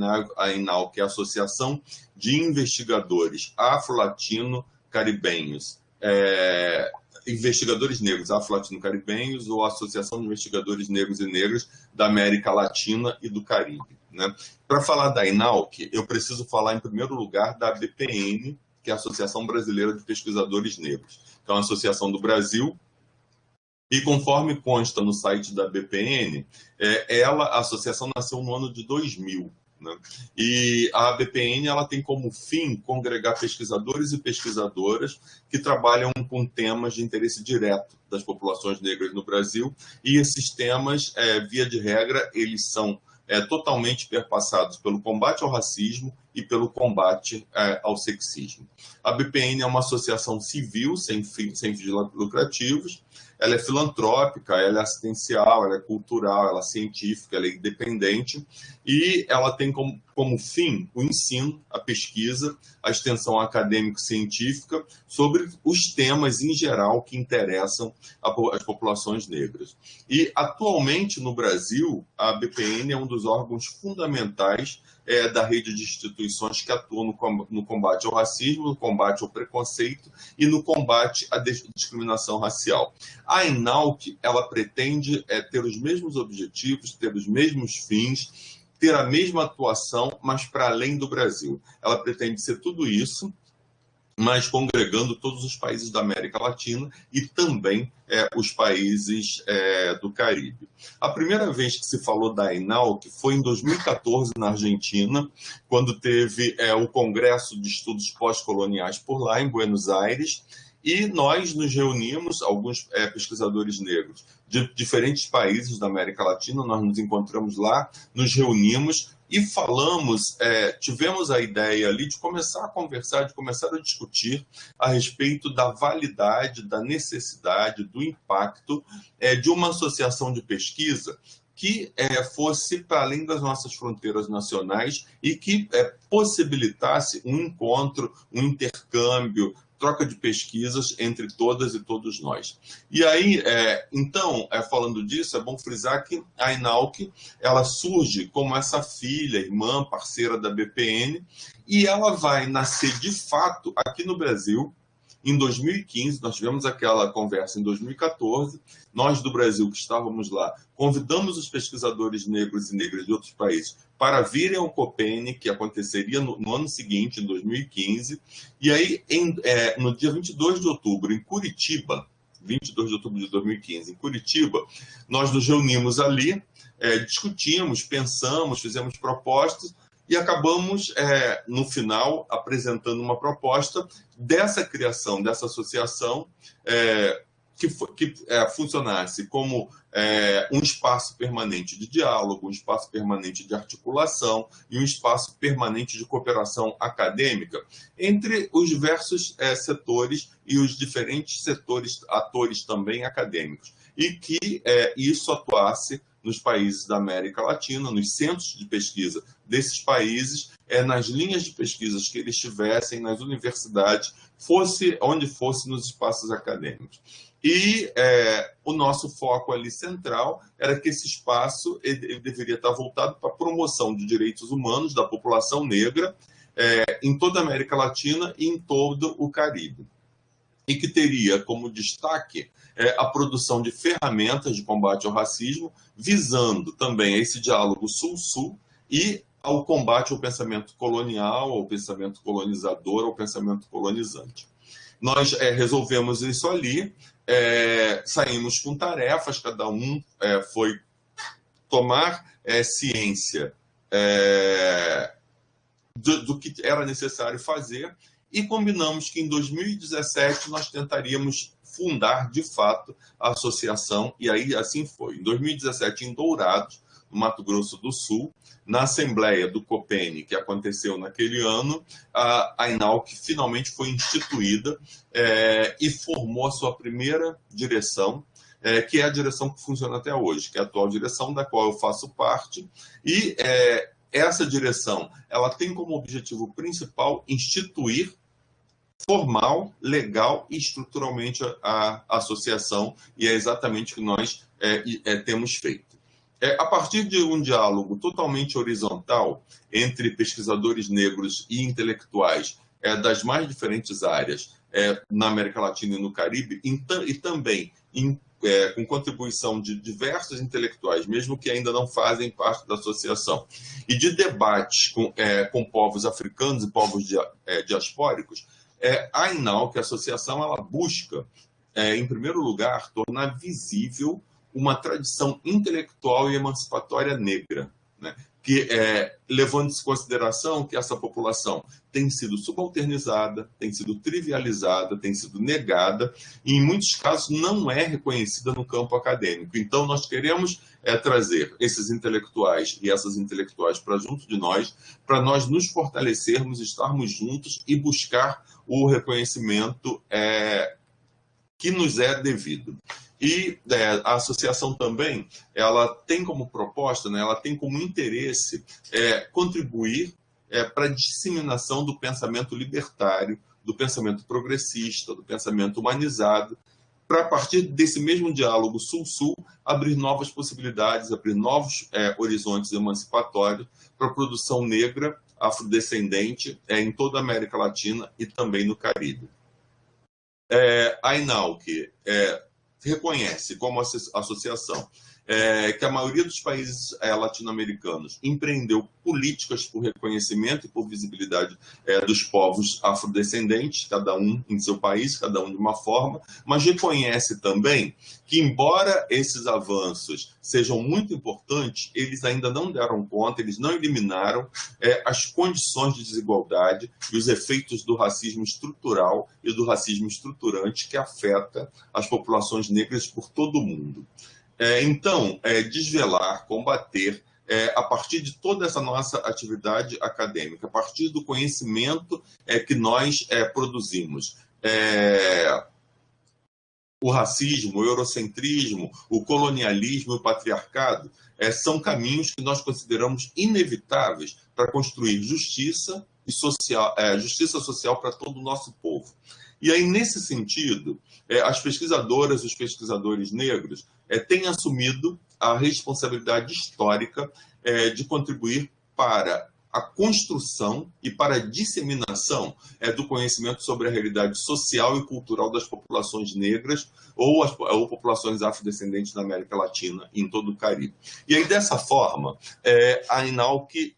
INALC é a Associação de Investigadores Afro-Latino-Caribenhos, investigadores negros afro-latino-caribenhos, ou Associação de Investigadores Negros e Negras da América Latina e do Caribe, né? Para falar da INALC, eu preciso falar em primeiro lugar da ABPN, que é a Associação Brasileira de Pesquisadores Negros, que é uma associação do Brasil, E conforme consta no site da BPN, a associação nasceu no ano de 2000. Né? E a BPN ela tem como fim congregar pesquisadores e pesquisadoras que trabalham com temas de interesse direto das populações negras no Brasil, e esses temas, via de regra, eles são totalmente perpassados pelo combate ao racismo e pelo combate ao sexismo. A BPN é uma associação civil sem fins lucrativos. Ela é filantrópica, ela é assistencial, ela é cultural, ela é científica, ela é independente, e ela tem como fim o ensino, a pesquisa, a extensão acadêmico-científica sobre os temas em geral que interessam as populações negras. E, atualmente, no Brasil, a BPN é um dos órgãos fundamentais da rede de instituições que atuam no combate ao racismo, no combate ao preconceito e no combate à discriminação racial. A ENALC, ela pretende ter os mesmos objetivos, ter os mesmos fins, ter a mesma atuação, mas para além do Brasil. Ela pretende ser tudo isso, mas congregando todos os países da América Latina e também os países do Caribe. A primeira vez que se falou da ENALC foi em 2014, na Argentina, quando teve o Congresso de Estudos Pós-Coloniais por lá, em Buenos Aires, e nós nos reunimos, alguns pesquisadores negros de diferentes países da América Latina, nós nos encontramos lá, nos reunimos e falamos, tivemos a ideia ali de começar a conversar, de começar a discutir a respeito da validade, da necessidade, do impacto de uma associação de pesquisa que fosse para além das nossas fronteiras nacionais e que possibilitasse um encontro, um intercâmbio, troca de pesquisas entre todas e todos nós. E aí, então, falando disso, é bom frisar que a ENALC, ela surge como essa filha, irmã, parceira da BPN, e ela vai nascer de fato aqui no Brasil. Em 2015, nós tivemos aquela conversa em 2014, nós do Brasil que estávamos lá, convidamos os pesquisadores negros e negras de outros países para virem ao COPENE, que aconteceria no ano seguinte, em 2015, e aí, no dia 22 de outubro, em Curitiba, 22 de outubro de 2015, em Curitiba, nós nos reunimos ali, discutimos, pensamos, fizemos propostas, e acabamos, no final, apresentando uma proposta dessa criação, dessa associação, que funcionasse como um espaço permanente de diálogo, um espaço permanente de articulação e um espaço permanente de cooperação acadêmica entre os diversos setores e os diferentes atores também acadêmicos, e que isso atuasse nos países da América Latina, nos centros de pesquisa desses países, nas linhas de pesquisas que eles tivessem, nas universidades, fosse onde fosse nos espaços acadêmicos. E o nosso foco ali central era que esse espaço ele deveria estar voltado para a promoção de direitos humanos da população negra em toda a América Latina e em todo o Caribe. E que teria como destaque a produção de ferramentas de combate ao racismo, visando também esse diálogo sul-sul e ao combate ao pensamento colonial, ao pensamento colonizador, ao pensamento colonizante. Nós resolvemos isso ali, saímos com tarefas, cada um foi tomar ciência do que era necessário fazer, e combinamos que em 2017 nós tentaríamos fundar, de fato, a associação, e aí assim foi. Em 2017, em Dourados, no Mato Grosso do Sul, na Assembleia do COPENE, que aconteceu naquele ano, a ENALC finalmente foi instituída e formou a sua primeira direção, que é a direção que funciona até hoje, que é a atual direção da qual eu faço parte, e essa direção ela tem como objetivo principal instituir formal, legal e estruturalmente a associação, e é exatamente o que nós temos feito. A partir de um diálogo totalmente horizontal entre pesquisadores negros e intelectuais das mais diferentes áreas na América Latina e no Caribe, e também com contribuição de diversos intelectuais, mesmo que ainda não fazem parte da associação, e de debates com povos africanos e povos diaspóricos, a ENALC, que a associação, ela busca em primeiro lugar, tornar visível uma tradição intelectual e emancipatória negra, né? Que levando-se em consideração que essa população tem sido subalternizada, tem sido trivializada, tem sido negada, e em muitos casos não é reconhecida no campo acadêmico. Então, nós queremos trazer esses intelectuais e essas intelectuais para junto de nós, para nós nos fortalecermos, estarmos juntos e buscar o reconhecimento que nos é devido. E a associação também, ela tem como proposta, né, ela tem como interesse contribuir para a disseminação do pensamento libertário, do pensamento progressista, do pensamento humanizado, para, a partir desse mesmo diálogo sul-sul, abrir novas possibilidades, abrir novos horizontes emancipatórios para a produção negra, afrodescendente, em toda a América Latina e também no Caribe. A INALC reconhece como associação que a maioria dos países latino-americanos empreendeu políticas por reconhecimento e por visibilidade dos povos afrodescendentes, cada um em seu país, cada um de uma forma, mas reconhece também que, embora esses avanços sejam muito importantes, eles ainda não deram conta, eles não eliminaram as condições de desigualdade e os efeitos do racismo estrutural e do racismo estruturante que afeta as populações negras por todo o mundo. Então, desvelar, combater, a partir de toda essa nossa atividade acadêmica, a partir do conhecimento que nós produzimos, o racismo, o eurocentrismo, o colonialismo e o patriarcado são caminhos que nós consideramos inevitáveis para construir justiça social para todo o nosso povo. E aí, nesse sentido, as pesquisadoras e os pesquisadores negros têm assumido a responsabilidade histórica de contribuir para a construção e para a disseminação do conhecimento sobre a realidade social e cultural das populações negras ou populações afrodescendentes na América Latina e em todo o Caribe. E aí, dessa forma, a INALC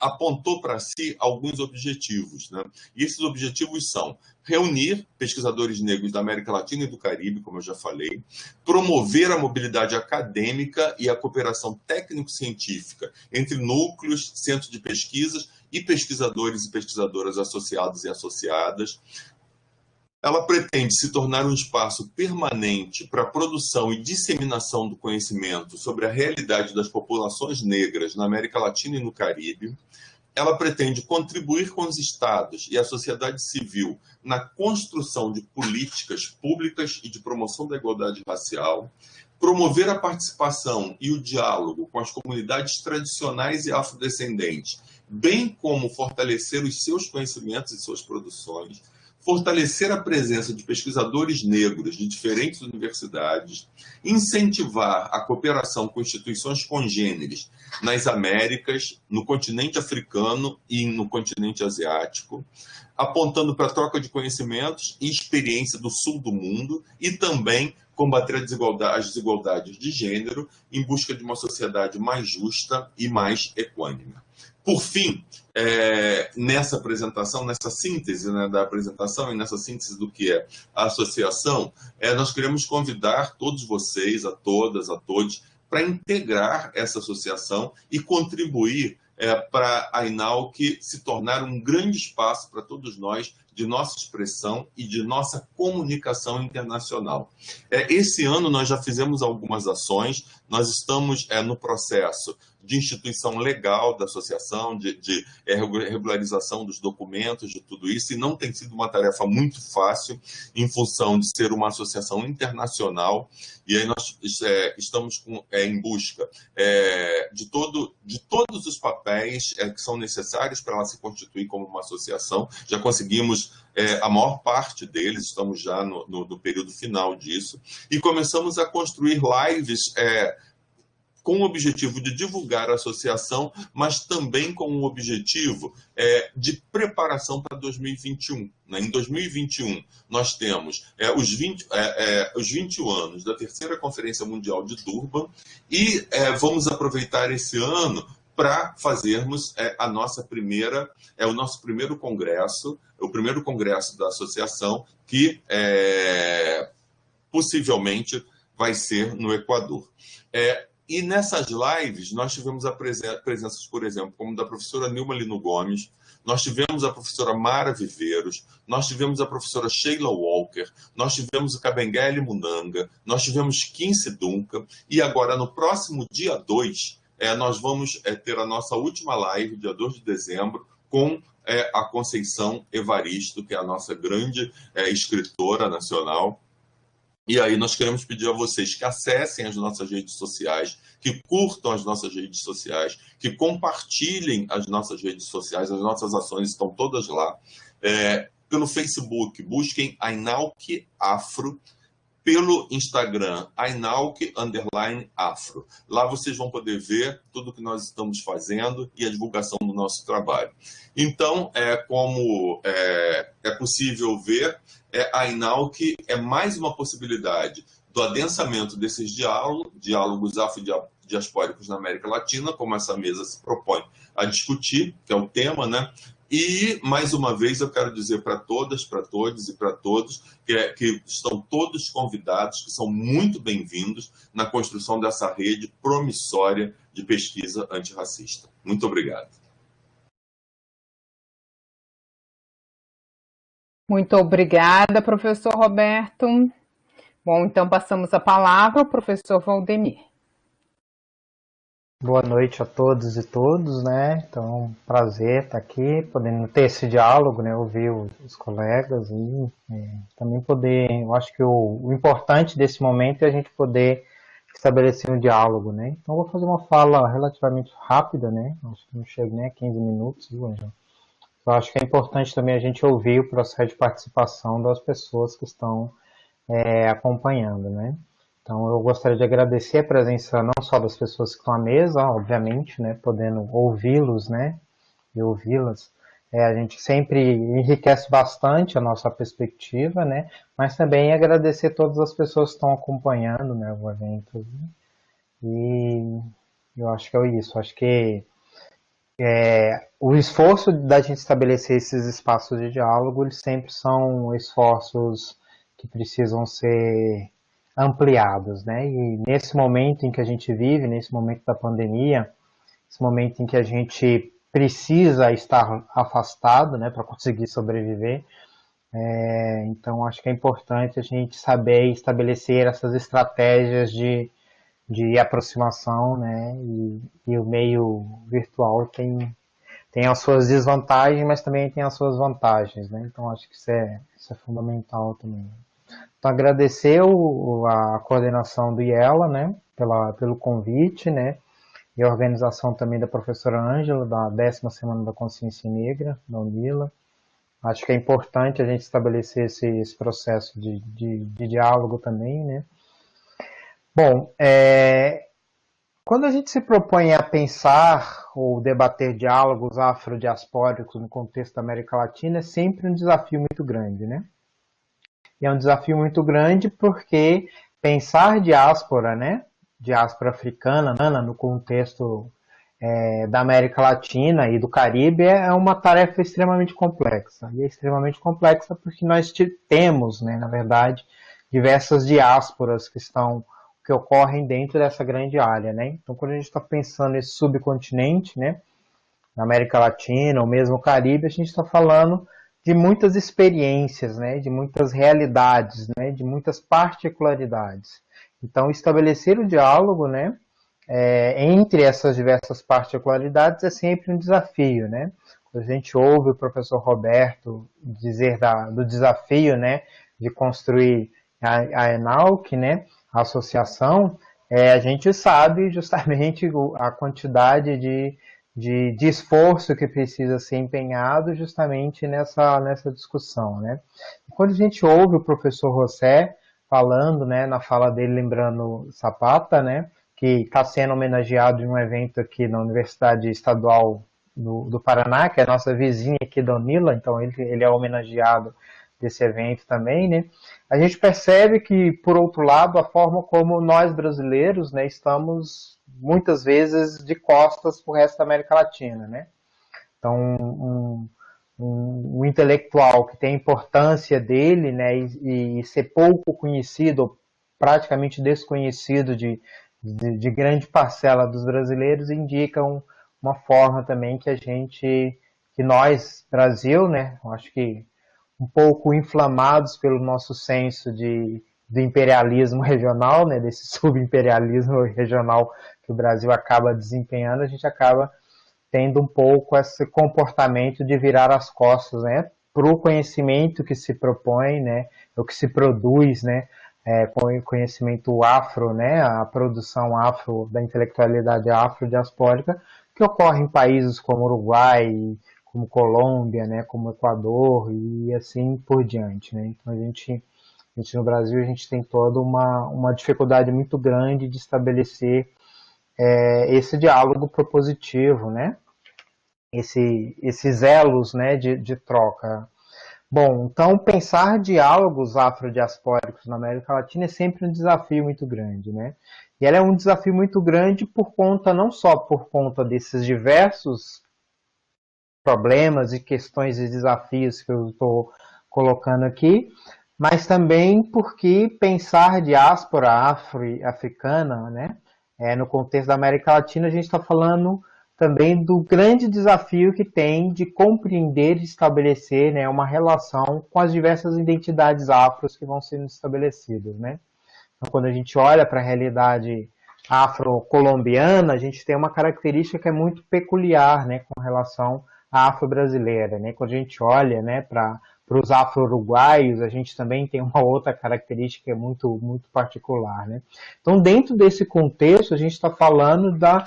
apontou para si alguns objetivos, né? E esses objetivos são reunir pesquisadores negros da América Latina e do Caribe, como eu já falei, promover a mobilidade acadêmica e a cooperação técnico-científica entre núcleos, centros de pesquisas e pesquisadores e pesquisadoras associados e associadas. Ela pretende se tornar um espaço permanente para a produção e disseminação do conhecimento sobre a realidade das populações negras na América Latina e no Caribe. Ela pretende contribuir com os estados e a sociedade civil na construção de políticas públicas e de promoção da igualdade racial, promover a participação e o diálogo com as comunidades tradicionais e afrodescendentes, bem como fortalecer os seus conhecimentos e suas produções, fortalecer a presença de pesquisadores negros de diferentes universidades, incentivar a cooperação com instituições congêneres nas Américas, no continente africano e no continente asiático, apontando para a troca de conhecimentos e experiência do sul do mundo e também combater as desigualdades de gênero em busca de uma sociedade mais justa e mais equânime. Por fim, nessa apresentação, nessa síntese, né, da apresentação e nessa síntese do que é a associação, nós queremos convidar todos vocês, a todas, a todos, para integrar essa associação e contribuir para a INALC se tornar um grande espaço para todos nós de nossa expressão e de nossa comunicação internacional. Esse ano nós já fizemos algumas ações, nós estamos no processo de instituição legal da associação, de regularização dos documentos, de tudo isso, e não tem sido uma tarefa muito fácil em função de ser uma associação internacional, e aí nós estamos em busca de todos os papéis que são necessários para ela se constituir como uma associação. Já conseguimos a maior parte deles, estamos já no período final disso, e começamos a construir lives com o objetivo de divulgar a associação, mas também com o objetivo de preparação para 2021. Né? Em 2021, nós temos os 21 anos da terceira Conferência Mundial de Durban e vamos aproveitar esse ano para fazermos o nosso primeiro congresso, o primeiro congresso da associação, que possivelmente vai ser no Equador. E nessas lives, nós tivemos presenças, por exemplo, como da professora Nilma Lino Gomes, nós tivemos a professora Mara Viveiros, nós tivemos a professora Sheila Walker, nós tivemos o Kabengele Munanga, nós tivemos Quincy Duncan, e agora, no próximo dia 2, nós vamos ter a nossa última live, dia 2 de dezembro, com a Conceição Evaristo, que é a nossa grande escritora nacional. E aí nós queremos pedir a vocês que acessem as nossas redes sociais, que curtam as nossas redes sociais, que compartilhem as nossas redes sociais, as nossas ações estão todas lá. Pelo Facebook, busquem Ainalque Afro, pelo Instagram, Ainalque_Afro. Lá vocês vão poder ver tudo que nós estamos fazendo e a divulgação do nosso trabalho. Então, como é possível ver, a Ainalque é mais uma possibilidade do adensamento desses diálogos afrodiaspóricos na América Latina, como essa mesa se propõe a discutir, que é o tema, né? E, mais uma vez, eu quero dizer para todas, para todos e para todos que estão todos convidados, que são muito bem-vindos na construção dessa rede promissória de pesquisa antirracista. Muito obrigado. Muito obrigada, professor Roberto. Bom, então passamos a palavra ao professor Valdemir. Boa noite a todos e todas, né? Então, prazer estar aqui, podendo ter esse diálogo, né? Ouvir os colegas e também poder, eu acho que o importante desse momento é a gente poder estabelecer um diálogo, né? Então, vou fazer uma fala relativamente rápida, né? Acho que não chego nem a 15 minutos, viu, Angela? Eu acho que é importante também a gente ouvir o processo de participação das pessoas que estão acompanhando, né? Então, eu gostaria de agradecer a presença não só das pessoas que estão à mesa, obviamente, né, podendo ouvi-los, né, e ouvi-las. A gente sempre enriquece bastante a nossa perspectiva, né, mas também agradecer a todas as pessoas que estão acompanhando, né, o evento. Né? E eu acho que é isso. Acho que o esforço da gente estabelecer esses espaços de diálogo, eles sempre são esforços que precisam ser ampliados, né? E nesse momento em que a gente vive, nesse momento da pandemia, esse momento em que a gente precisa estar afastado, né, para conseguir sobreviver, então acho que é importante a gente saber estabelecer essas estratégias de aproximação, né? E o meio virtual tem as suas desvantagens, mas também tem as suas vantagens, né? Então acho que isso é fundamental também. Então, agradecer a coordenação do IELA, né, pelo convite, né, e a organização também da professora Ângela, da 10ª Semana da Consciência Negra, da UNILA. Acho que é importante a gente estabelecer esse processo de diálogo também, né. Bom, quando a gente se propõe a pensar ou debater diálogos afrodiaspóricos no contexto da América Latina, é sempre um desafio muito grande, né. E é um desafio muito grande porque pensar diáspora, né, diáspora africana, no contexto da América Latina e do Caribe é uma tarefa extremamente complexa. E é extremamente complexa porque nós temos, né, na verdade, diversas diásporas que ocorrem dentro dessa grande área, né. Então, quando a gente está pensando nesse subcontinente, né, na América Latina ou mesmo o Caribe, a gente está falando de muitas experiências, né, de muitas realidades, né, de muitas particularidades. Então, estabelecer o diálogo, né, entre essas diversas particularidades é sempre um desafio, né. Quando a gente ouve o professor Roberto dizer do desafio, né, de construir a Ainalque, né, a associação, a gente sabe justamente a quantidade de esforço que precisa ser empenhado justamente nessa discussão, né? Quando a gente ouve o professor José falando, né, na fala dele, lembrando Zapata, né, que está sendo homenageado em um evento aqui na Universidade Estadual do Paraná, que é a nossa vizinha aqui da UNILA, então ele é homenageado desse evento também, né? A gente percebe que, por outro lado, a forma como nós brasileiros, né, estamos muitas vezes de costas para o resto da América Latina, né? Então, um intelectual que tem a importância dele, né, e ser pouco conhecido, praticamente desconhecido de grande parcela dos brasileiros, indicam uma forma também que nós, Brasil, né, acho que um pouco inflamados pelo nosso senso do imperialismo regional, né, desse subimperialismo regional que o Brasil acaba desempenhando, a gente acaba tendo um pouco esse comportamento de virar as costas, né, para o conhecimento que se propõe, né, o que se produz, né, com o conhecimento afro, né, a produção afro, da intelectualidade afro-diaspórica, que ocorre em países como Uruguai, como Colômbia, né, como Equador e assim por diante, né. Então a gente no Brasil a gente tem toda uma dificuldade muito grande de estabelecer esse diálogo propositivo, né, esses elos, né, de troca. Bom, então pensar diálogos afrodiaspóricos na América Latina é sempre um desafio muito grande, né? E ela é um desafio muito grande não só por conta desses diversos problemas e questões e desafios que eu estou colocando aqui, mas também porque pensar diáspora africana, né? No contexto da América Latina, a gente está falando também do grande desafio que tem de compreender e estabelecer, né, uma relação com as diversas identidades afros que vão sendo estabelecidas, né? Então, quando a gente olha para a realidade afro-colombiana, a gente tem uma característica que é muito peculiar, né, com relação à afro-brasileira, né? Quando a gente olha, né, para os afro-uruguaios, a gente também tem uma outra característica que é muito, muito particular, né? Então, dentro desse contexto, a gente está falando da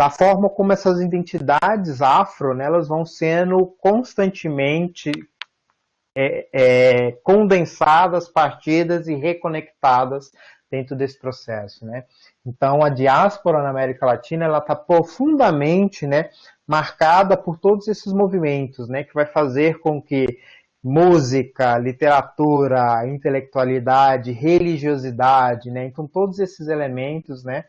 forma como essas identidades afro, né, elas vão sendo constantemente condensadas, partidas e reconectadas dentro desse processo, né? Então, a diáspora na América Latina, ela está profundamente, né, marcada por todos esses movimentos, né, que vai fazer com que música, literatura, intelectualidade, religiosidade, né, então todos esses elementos, né,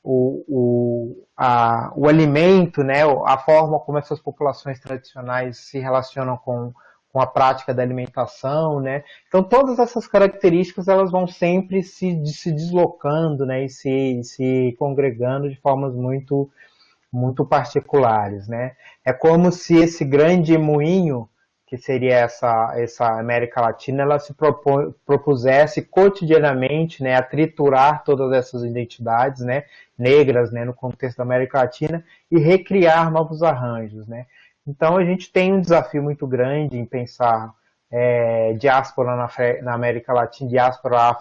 o alimento, né, a forma como essas populações tradicionais se relacionam com a prática da alimentação, né? Então todas essas características elas vão sempre se deslocando, né, e se congregando de formas muito muito particulares, né? É como se esse grande moinho que seria essa América Latina, ela se propusesse cotidianamente, né, a triturar todas essas identidades, né, negras, né, no contexto da América Latina e recriar novos arranjos, né. Então a gente tem um desafio muito grande em pensar diáspora na América Latina, diáspora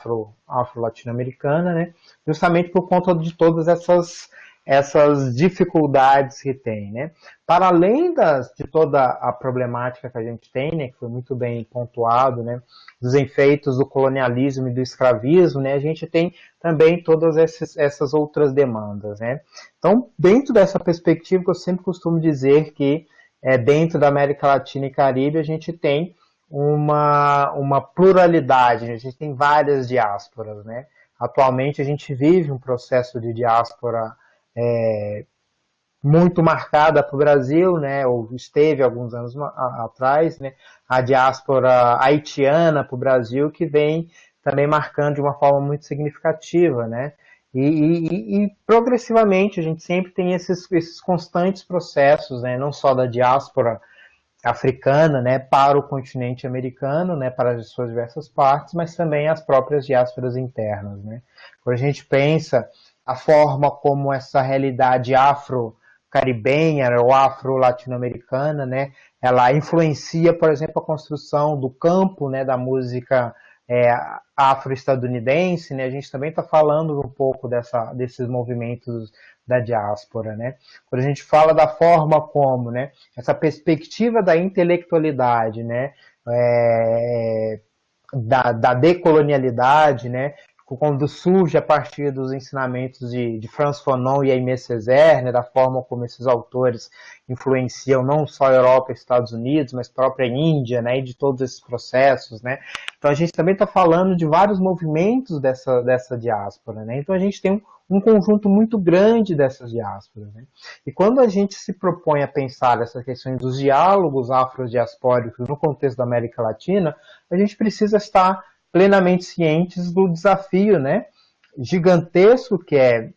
afro-latino-americana, né, justamente por conta de todas essas dificuldades que tem, né? Para além de toda a problemática que a gente tem, né, que foi muito bem pontuado, né, dos efeitos do colonialismo e do escravismo, né, a gente tem também todas essas outras demandas, né? Então, dentro dessa perspectiva, eu sempre costumo dizer que dentro da América Latina e Caribe a gente tem uma pluralidade, a gente tem várias diásporas, né? Atualmente a gente vive um processo de diáspora muito marcada para o Brasil, né, ou esteve alguns anos atrás, né, a diáspora haitiana para o Brasil, que vem também marcando de uma forma muito significativa, né, e progressivamente a gente sempre tem esses constantes processos, né, não só da diáspora africana, né, para o continente americano, né, para as suas diversas partes, mas também as próprias diásporas internas, né. Quando a gente pensa a forma como essa realidade afro-caribenha ou afro-latino-americana, né, ela influencia, por exemplo, a construção do campo, né, da música afro-estadunidense, né, a gente também está falando um pouco desses movimentos da diáspora, né. Quando a gente fala da forma como, né, essa perspectiva da intelectualidade, né, da decolonialidade, né, quando surge a partir dos ensinamentos de Franz Fanon e Aimé Césaire, né, da forma como esses autores influenciam não só a Europa e Estados Unidos, mas a própria Índia, né, e de todos esses processos, né. Então a gente também está falando de vários movimentos dessa diáspora, né. Então a gente tem um conjunto muito grande dessas diásporas, né. E quando a gente se propõe a pensar essas questões dos diálogos afrodiaspóricos no contexto da América Latina, a gente precisa estar plenamente cientes do desafio, né, gigantesco que é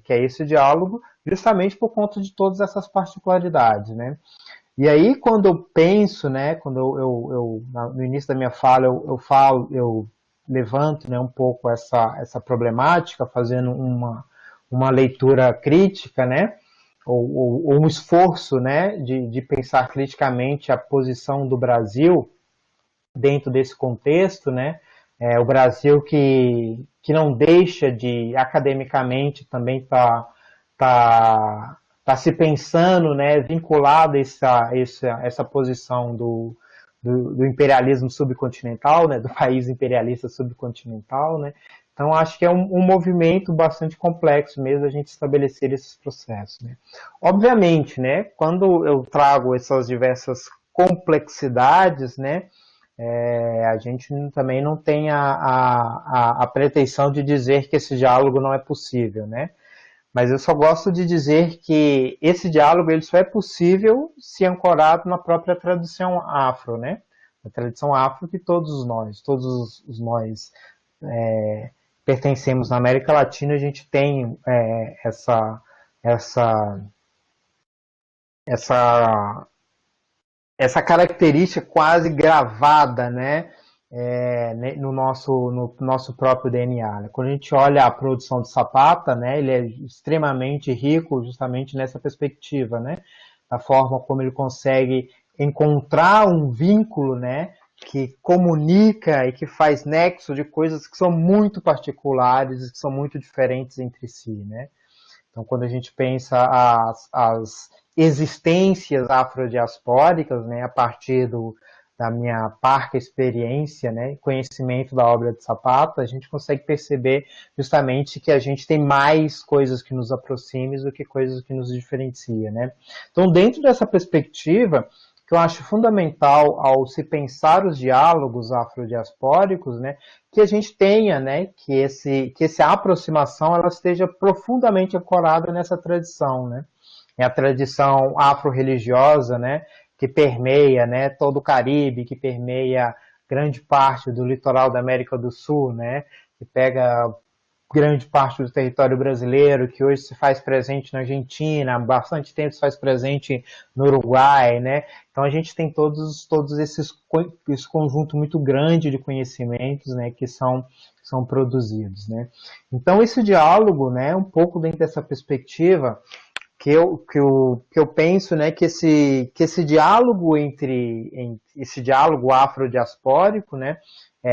esse diálogo, justamente por conta de todas essas particularidades, né. E aí, quando eu penso, né, quando no início da minha fala, eu levanto, né, um pouco essa problemática, fazendo uma leitura crítica, né, ou um esforço, né, de pensar criticamente a posição do Brasil dentro desse contexto, né, o Brasil que não deixa de, academicamente, também tá se pensando, né, vinculado a essa posição do imperialismo subcontinental, né, do país imperialista subcontinental, né. Então, acho que é um movimento bastante complexo mesmo a gente estabelecer esses processos, né. Obviamente, né, quando eu trago essas diversas complexidades, né, a gente também não tem a pretensão de dizer que esse diálogo não é possível, né? Mas eu só gosto de dizer que esse diálogo ele só é possível se ancorado na própria tradição afro, né? A tradição afro que todos nós pertencemos na América Latina, a gente tem essa característica quase gravada, né, no nosso próprio DNA. Né? Quando a gente olha a produção de Zapata, né, ele é extremamente rico justamente nessa perspectiva, né, da forma como ele consegue encontrar um vínculo, né, que comunica e que faz nexo de coisas que são muito particulares e que são muito diferentes entre si, né. Então, quando a gente pensa as existências afrodiaspóricas, né, a partir da minha parca experiência, né, conhecimento da obra de Zapata, a gente consegue perceber justamente que a gente tem mais coisas que nos aproximam do que coisas que nos diferenciam, né. Então, dentro dessa perspectiva, que eu acho fundamental ao se pensar os diálogos afrodiaspóricos, né, que a gente tenha, né, que essa aproximação ela esteja profundamente ancorada nessa tradição, né. É a tradição afro-religiosa, né, que permeia, né, todo o Caribe, que permeia grande parte do litoral da América do Sul, né, que pega grande parte do território brasileiro, que hoje se faz presente na Argentina, há bastante tempo se faz presente no Uruguai, né? Então a gente tem todos esse conjunto muito grande de conhecimentos, né, que são produzidos, né? Então esse diálogo, né, um pouco dentro dessa perspectiva que eu penso, né, que esse diálogo esse diálogo afrodiaspórico, né,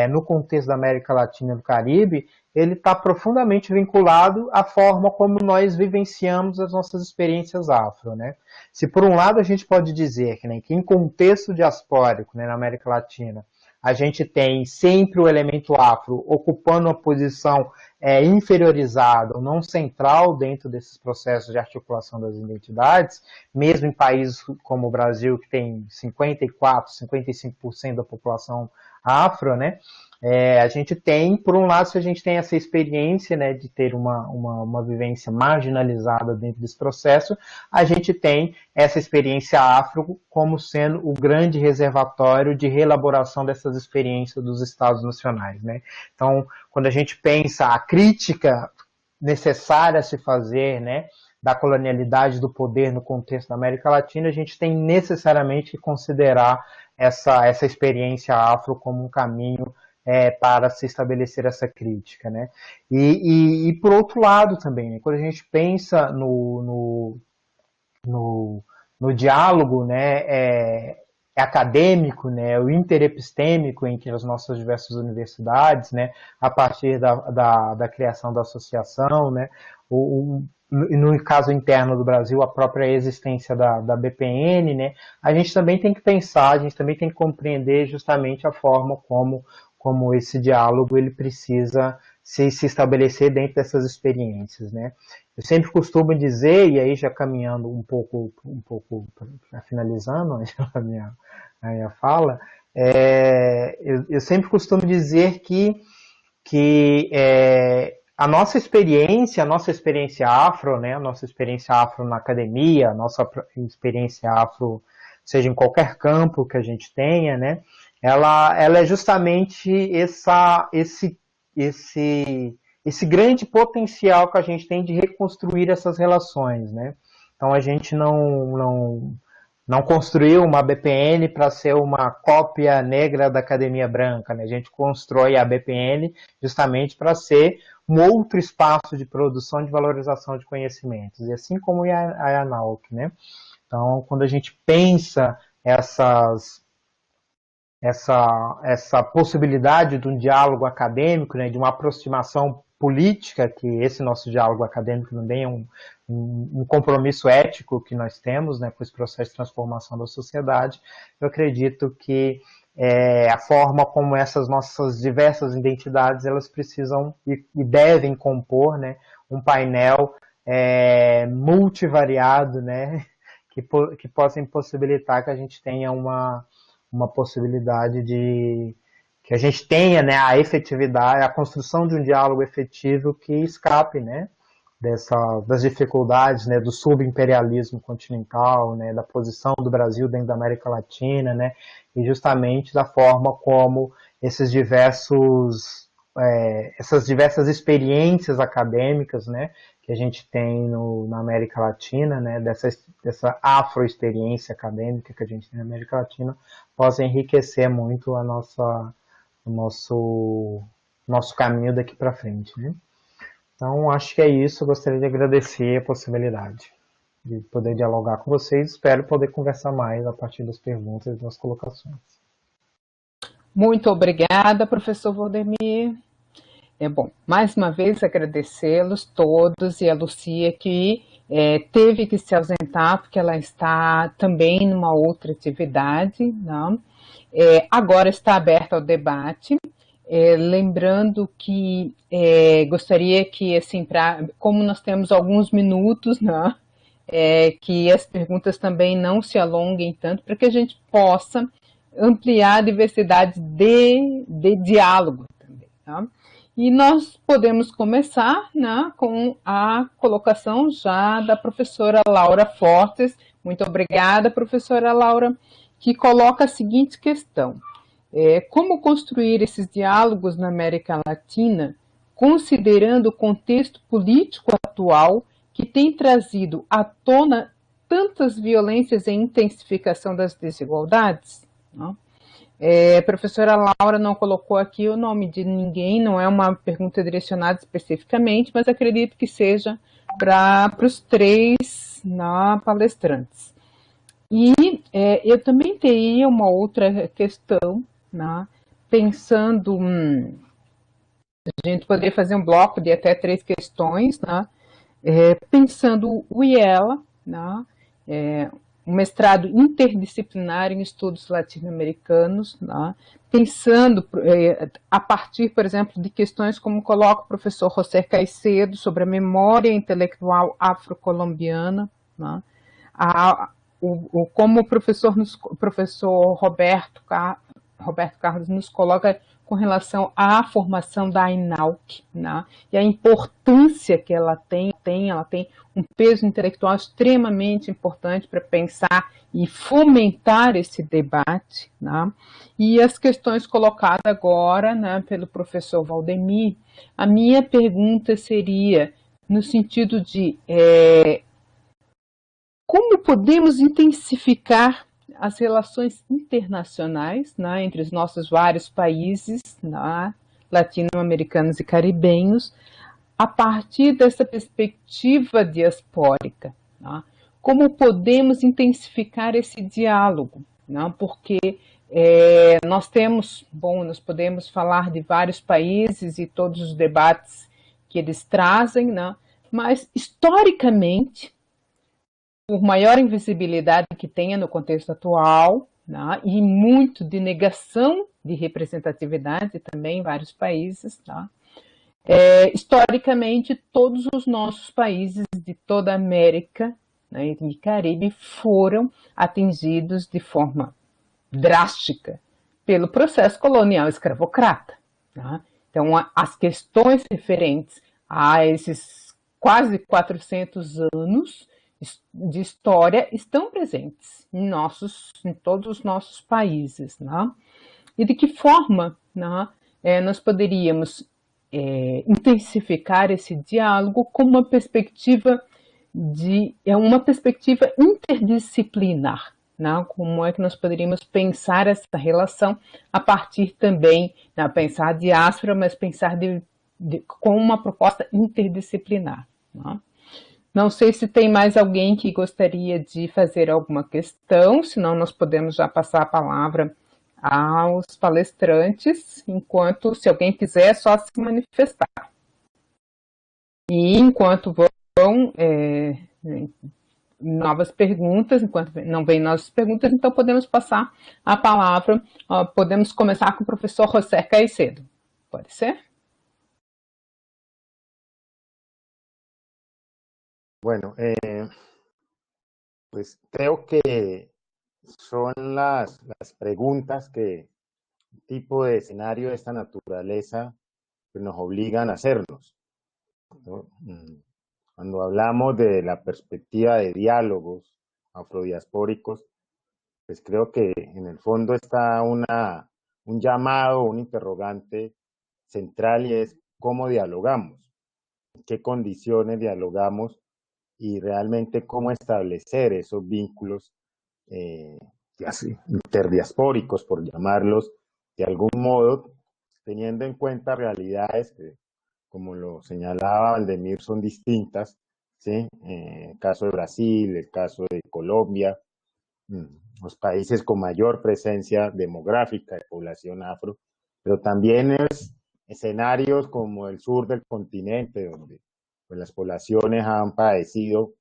no contexto da América Latina e do Caribe, ele está profundamente vinculado à forma como nós vivenciamos as nossas experiências afro, né? Se por um lado a gente pode dizer que, né, que em contexto diaspórico, né, na América Latina, a gente tem sempre o elemento afro ocupando uma posição inferiorizada ou não central dentro desses processos de articulação das identidades, mesmo em países como o Brasil, que tem 54%, 55% da população afro, né? A gente tem, por um lado, se a gente tem essa experiência, né, de ter uma vivência marginalizada dentro desse processo, a gente tem essa experiência afro como sendo o grande reservatório de reelaboração dessas experiências dos Estados nacionais, né? Então, quando a gente pensa a crítica necessária a se fazer, né, da colonialidade do poder no contexto da América Latina, a gente tem necessariamente que considerar essa experiência afro como um caminho para se estabelecer essa crítica, né? E por outro lado também, né, quando a gente pensa no diálogo, né, acadêmico, né, o interepistêmico entre as nossas diversas universidades, né, a partir da criação da associação, né, no caso interno do Brasil, a própria existência da BPN, né, a gente também tem que pensar, a gente também tem que compreender justamente a forma como esse diálogo ele precisa se estabelecer dentro dessas experiências, né. Eu sempre costumo dizer, e aí já caminhando um pouco finalizando a minha fala, eu sempre costumo dizer que a nossa experiência afro, né, a nossa experiência afro na academia, a nossa experiência afro, seja em qualquer campo que a gente tenha, né, ela é justamente esse grande potencial que a gente tem de reconstruir essas relações, né? Então a gente não construiu uma BPN para ser uma cópia negra da Academia Branca, né? A gente constrói a BPN justamente para ser um outro espaço de produção e de valorização de conhecimentos, e assim como a ANAUC, né? Então, quando a gente pensa essa possibilidade de um diálogo acadêmico, né, de uma aproximação política, que esse nosso diálogo acadêmico também é um compromisso ético que nós temos, né, com esse processo de transformação da sociedade, eu acredito que a forma como essas nossas diversas identidades, elas precisam e devem compor, né, um painel multivariado, né, que possa possibilitar que a gente tenha uma possibilidade de que a gente tenha, né, a efetividade, a construção de um diálogo efetivo que escape, né, das dificuldades, né, do subimperialismo continental, né, da posição do Brasil dentro da América Latina, né, e justamente da forma como essas diversas experiências acadêmicas, né, que a gente tem na América Latina, né, dessa afro-experiência acadêmica que a gente tem na América Latina, possa enriquecer muito o nosso caminho daqui para frente, né? Então, acho que é isso. Eu gostaria de agradecer a possibilidade de poder dialogar com vocês. Espero poder conversar mais a partir das perguntas e das colocações. Muito obrigada, professor Valdemir. Bom, mais uma vez agradecê-los todos e a Lucia que teve que se ausentar porque ela está também numa outra atividade, não? Agora está aberto ao debate. Lembrando que gostaria que, assim, como nós temos alguns minutos, né, que as perguntas também não se alonguem tanto, para que a gente possa ampliar a diversidade de diálogo também. Tá? E nós podemos começar, né, com a colocação já da professora Laura Fortes. Muito obrigada, professora Laura, que coloca a seguinte questão. Como construir esses diálogos na América Latina, considerando o contexto político atual que tem trazido à tona tantas violências e intensificação das desigualdades? Não? A professora Laura não colocou aqui o nome de ninguém, não é uma pergunta direcionada especificamente, mas acredito que seja para os três palestrantes. E eu também teria uma outra questão, né, pensando, a gente poderia fazer um bloco de até 3 questões, né, pensando o IELA, né, um mestrado interdisciplinar em estudos latino-americanos, né, pensando a partir, por exemplo, de questões como coloca o professor José Caicedo sobre a memória intelectual afro-colombiana, né, como o professor Roberto Carlos nos coloca com relação à formação da ANAUC, né? E a importância que ela tem um peso intelectual extremamente importante para pensar e fomentar esse debate, né? E as questões colocadas agora, né, pelo professor Valdemir, a minha pergunta seria no sentido de como podemos intensificar as relações internacionais, né, entre os nossos vários países, né, latino-americanos e caribenhos, a partir dessa perspectiva diaspórica, né? Como podemos intensificar esse diálogo, né? Porque nós podemos falar de vários países e todos os debates que eles trazem, né? Mas historicamente, por maior invisibilidade que tenha no contexto atual, né, e muito de negação de representatividade também em vários países, tá? Historicamente, todos os nossos países de toda a América, né, e Caribe foram atingidos de forma drástica pelo processo colonial escravocrata. Tá? Então, as questões referentes a esses quase 400 anos de história estão presentes em todos os nossos países, né? e de que forma, né, nós poderíamos intensificar esse diálogo com uma perspectiva uma perspectiva interdisciplinar, né? Como é que nós poderíamos pensar essa relação a partir também, né, pensar a diáspora, mas pensar com uma proposta interdisciplinar. Né? Não sei se tem mais alguém que gostaria de fazer alguma questão, senão nós podemos já passar a palavra aos palestrantes, enquanto, se alguém quiser, é só se manifestar. E enquanto vão novas perguntas, enquanto não vem novas perguntas, então podemos passar a palavra, podemos começar com o professor José Caicedo. Pode ser? Bueno, pues creo que son las preguntas que tipo de escenario de esta naturaleza pues, nos obligan a hacernos, ¿no? Cuando hablamos de la perspectiva de diálogos afrodiaspóricos, pues creo que en el fondo está un llamado, un interrogante central y es cómo dialogamos, en qué condiciones dialogamos y realmente cómo establecer esos vínculos interdiaspóricos, por llamarlos de algún modo, teniendo en cuenta realidades que, como lo señalaba Valdemir, son distintas, ¿sí? El caso de Brasil, el caso de Colombia, los países con mayor presencia demográfica de población afro, pero también es escenarios como el sur del continente, donde pues, las poblaciones han padecido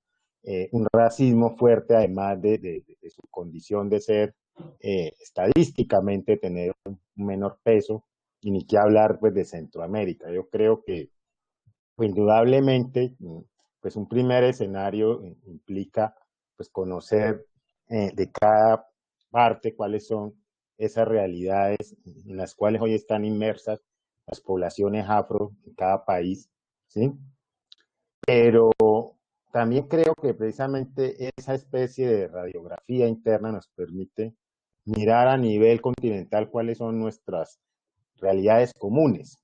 un racismo fuerte, además de su condición de ser estadísticamente tener un menor peso, y ni qué hablar pues de Centroamérica. Yo creo que pues, indudablemente pues un primer escenario implica pues conocer de cada parte cuáles son esas realidades en las cuales hoy están inmersas las poblaciones afro en cada país, ¿sí? Pero también creo que precisamente esa especie de radiografía interna nos permite mirar a nivel continental cuáles son nuestras realidades comunes.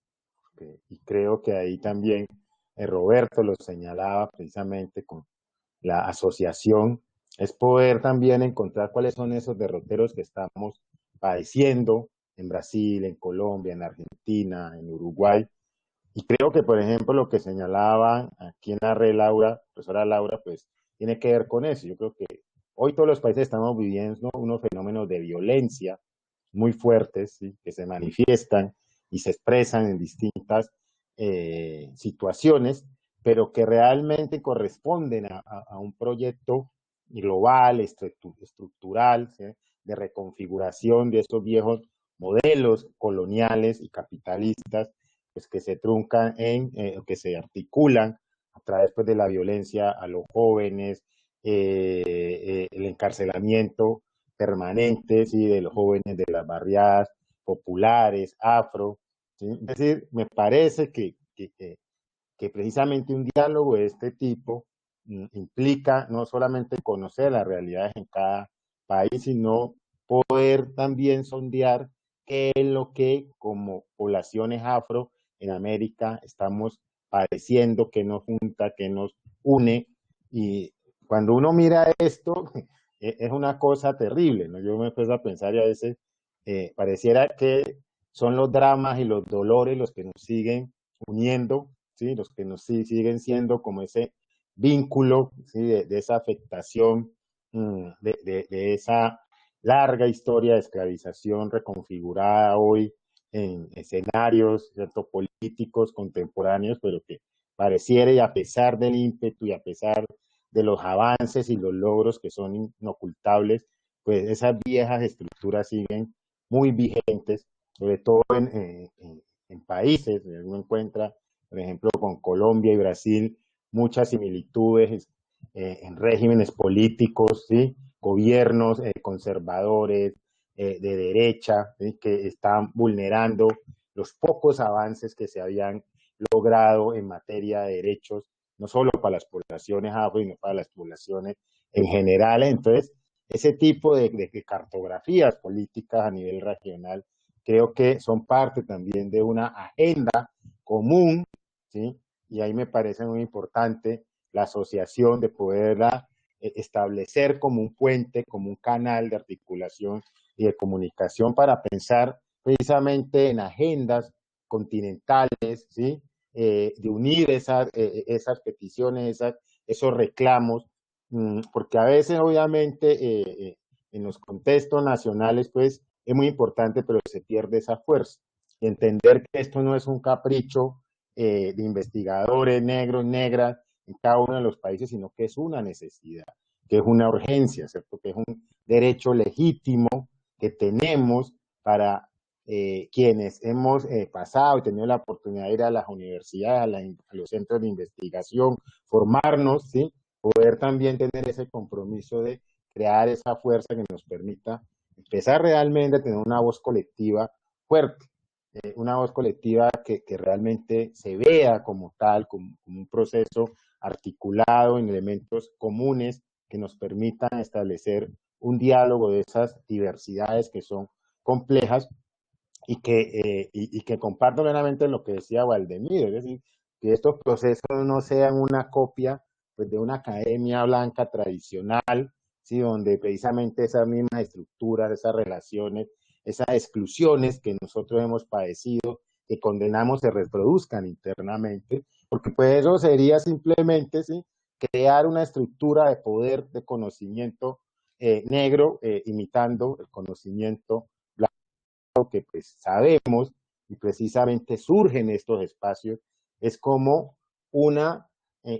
Y creo que ahí también Roberto lo señalaba precisamente con la asociación, es poder también encontrar cuáles son esos derroteros que estamos padeciendo en Brasil, en Colombia, en Argentina, en Uruguay. Y creo que, por ejemplo, lo que señalaba aquí en la red Laura, profesora Laura, pues tiene que ver con eso. Yo creo que hoy todos los países estamos viviendo unos fenómenos de violencia muy fuertes, ¿sí? Que se manifiestan y se expresan en distintas situaciones, pero que realmente corresponden a un proyecto global, estructural, ¿sí? De reconfiguración de esos viejos modelos coloniales y capitalistas pues, que se truncan que se articulan a través pues, de la violencia a los jóvenes, el encarcelamiento permanente, ¿sí? De los jóvenes de las barriadas populares, afro, ¿sí? Es decir, me parece que precisamente un diálogo de este tipo implica no solamente conocer las realidades en cada país, sino poder también sondear qué es lo que como poblaciones afro en América estamos padeciendo, qué nos junta, qué nos une. Y cuando uno mira esto, es una cosa terrible, ¿no? Yo me empiezo a pensar y a veces pareciera que son los dramas y los dolores los que nos siguen uniendo, ¿sí? Los que nos siguen siendo como ese vínculo, ¿sí? De esa afectación, de esa larga historia de esclavización reconfigurada hoy en escenarios, ¿cierto? Políticos contemporáneos, pero que pareciera, y a pesar del ímpetu y a pesar de los avances y los logros que son inocultables, pues esas viejas estructuras siguen muy vigentes, sobre todo en países, uno encuentra, por ejemplo, con Colombia y Brasil, muchas similitudes en regímenes políticos, ¿sí? Gobiernos conservadores, de derecha, ¿sí? Que están vulnerando los pocos avances que se habían logrado en materia de derechos, no solo para las poblaciones afro, sino para las poblaciones en general. Entonces, ese tipo de cartografías políticas a nivel regional creo que son parte también de una agenda común, ¿sí? Y ahí me parece muy importante la asociación de poderla establecer como un puente, como un canal de articulación y de comunicación para pensar precisamente en agendas continentales, ¿sí? De unir esas peticiones, esos reclamos, porque a veces obviamente en los contextos nacionales pues es muy importante, pero se pierde esa fuerza. Y entender que esto no es un capricho de investigadores negros, negras, en cada uno de los países, sino que es una necesidad, que es una urgencia, ¿cierto? Que es un derecho legítimo que tenemos para quienes hemos pasado y tenido la oportunidad de ir a las universidades, a los centros de investigación, formarnos, ¿sí? Poder también tener ese compromiso de crear esa fuerza que nos permita empezar realmente a tener una voz colectiva fuerte, una voz colectiva que realmente se vea como tal, como un proceso articulado en elementos comunes que nos permitan establecer un diálogo de esas diversidades que son complejas y que comparto plenamente lo que decía Waldemir, es decir, que estos procesos no sean una copia pues, de una academia blanca tradicional, ¿sí? Donde precisamente esas mismas estructuras, esas relaciones, esas exclusiones que nosotros hemos padecido, que condenamos, se reproduzcan internamente, porque pues eso sería simplemente, ¿sí? Crear una estructura de poder, de conocimiento negro, imitando el conocimiento que pues sabemos y precisamente surgen estos espacios, es como una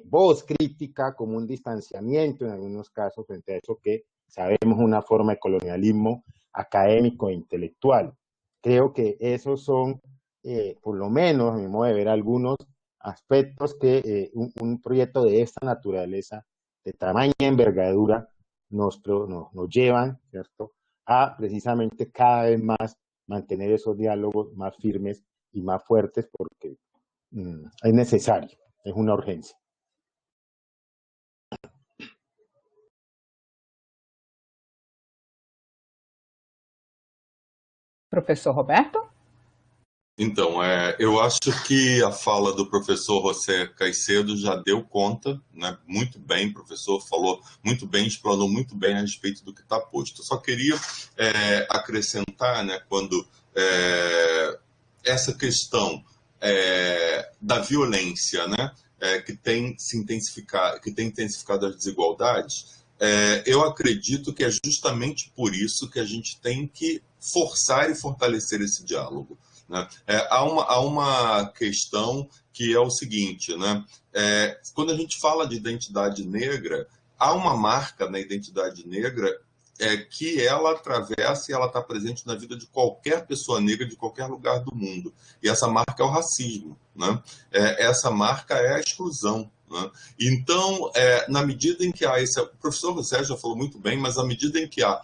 voz crítica, como un distanciamiento en algunos casos frente a eso que sabemos una forma de colonialismo académico e intelectual. Creo que esos son, por lo menos, a mi modo de ver, algunos aspectos que un proyecto de esta naturaleza, de tamaña envergadura, nos llevan, ¿cierto?, a precisamente cada vez más mantener esos diálogos más firmes y más fuertes porque es necesario, es una urgencia. Professor Roberto? Então, eu acho que a fala do professor José Caicedo já deu conta, né? Muito bem, o professor falou muito bem, explanou muito bem a respeito do que está posto. Eu só queria acrescentar, né, quando essa questão da violência, né, que tem intensificado as desigualdades, eu acredito que é justamente por isso que a gente tem que forçar e fortalecer esse diálogo. Né? Há uma questão que é o seguinte, né? Quando a gente fala de identidade negra, há uma marca na identidade negra que ela atravessa e ela está presente na vida de qualquer pessoa negra de qualquer lugar do mundo. E essa marca é o racismo, né? Essa marca é a exclusão. Né? Então, na medida em que há esse... O professor José já falou muito bem, mas à medida em que há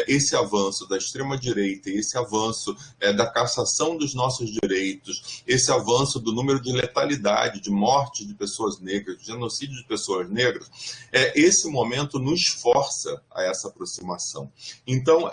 esse avanço da extrema-direita e esse avanço da cassação dos nossos direitos, esse avanço do número de letalidade, de morte de pessoas negras, de genocídio de pessoas negras, esse momento nos força a essa aproximação. Então,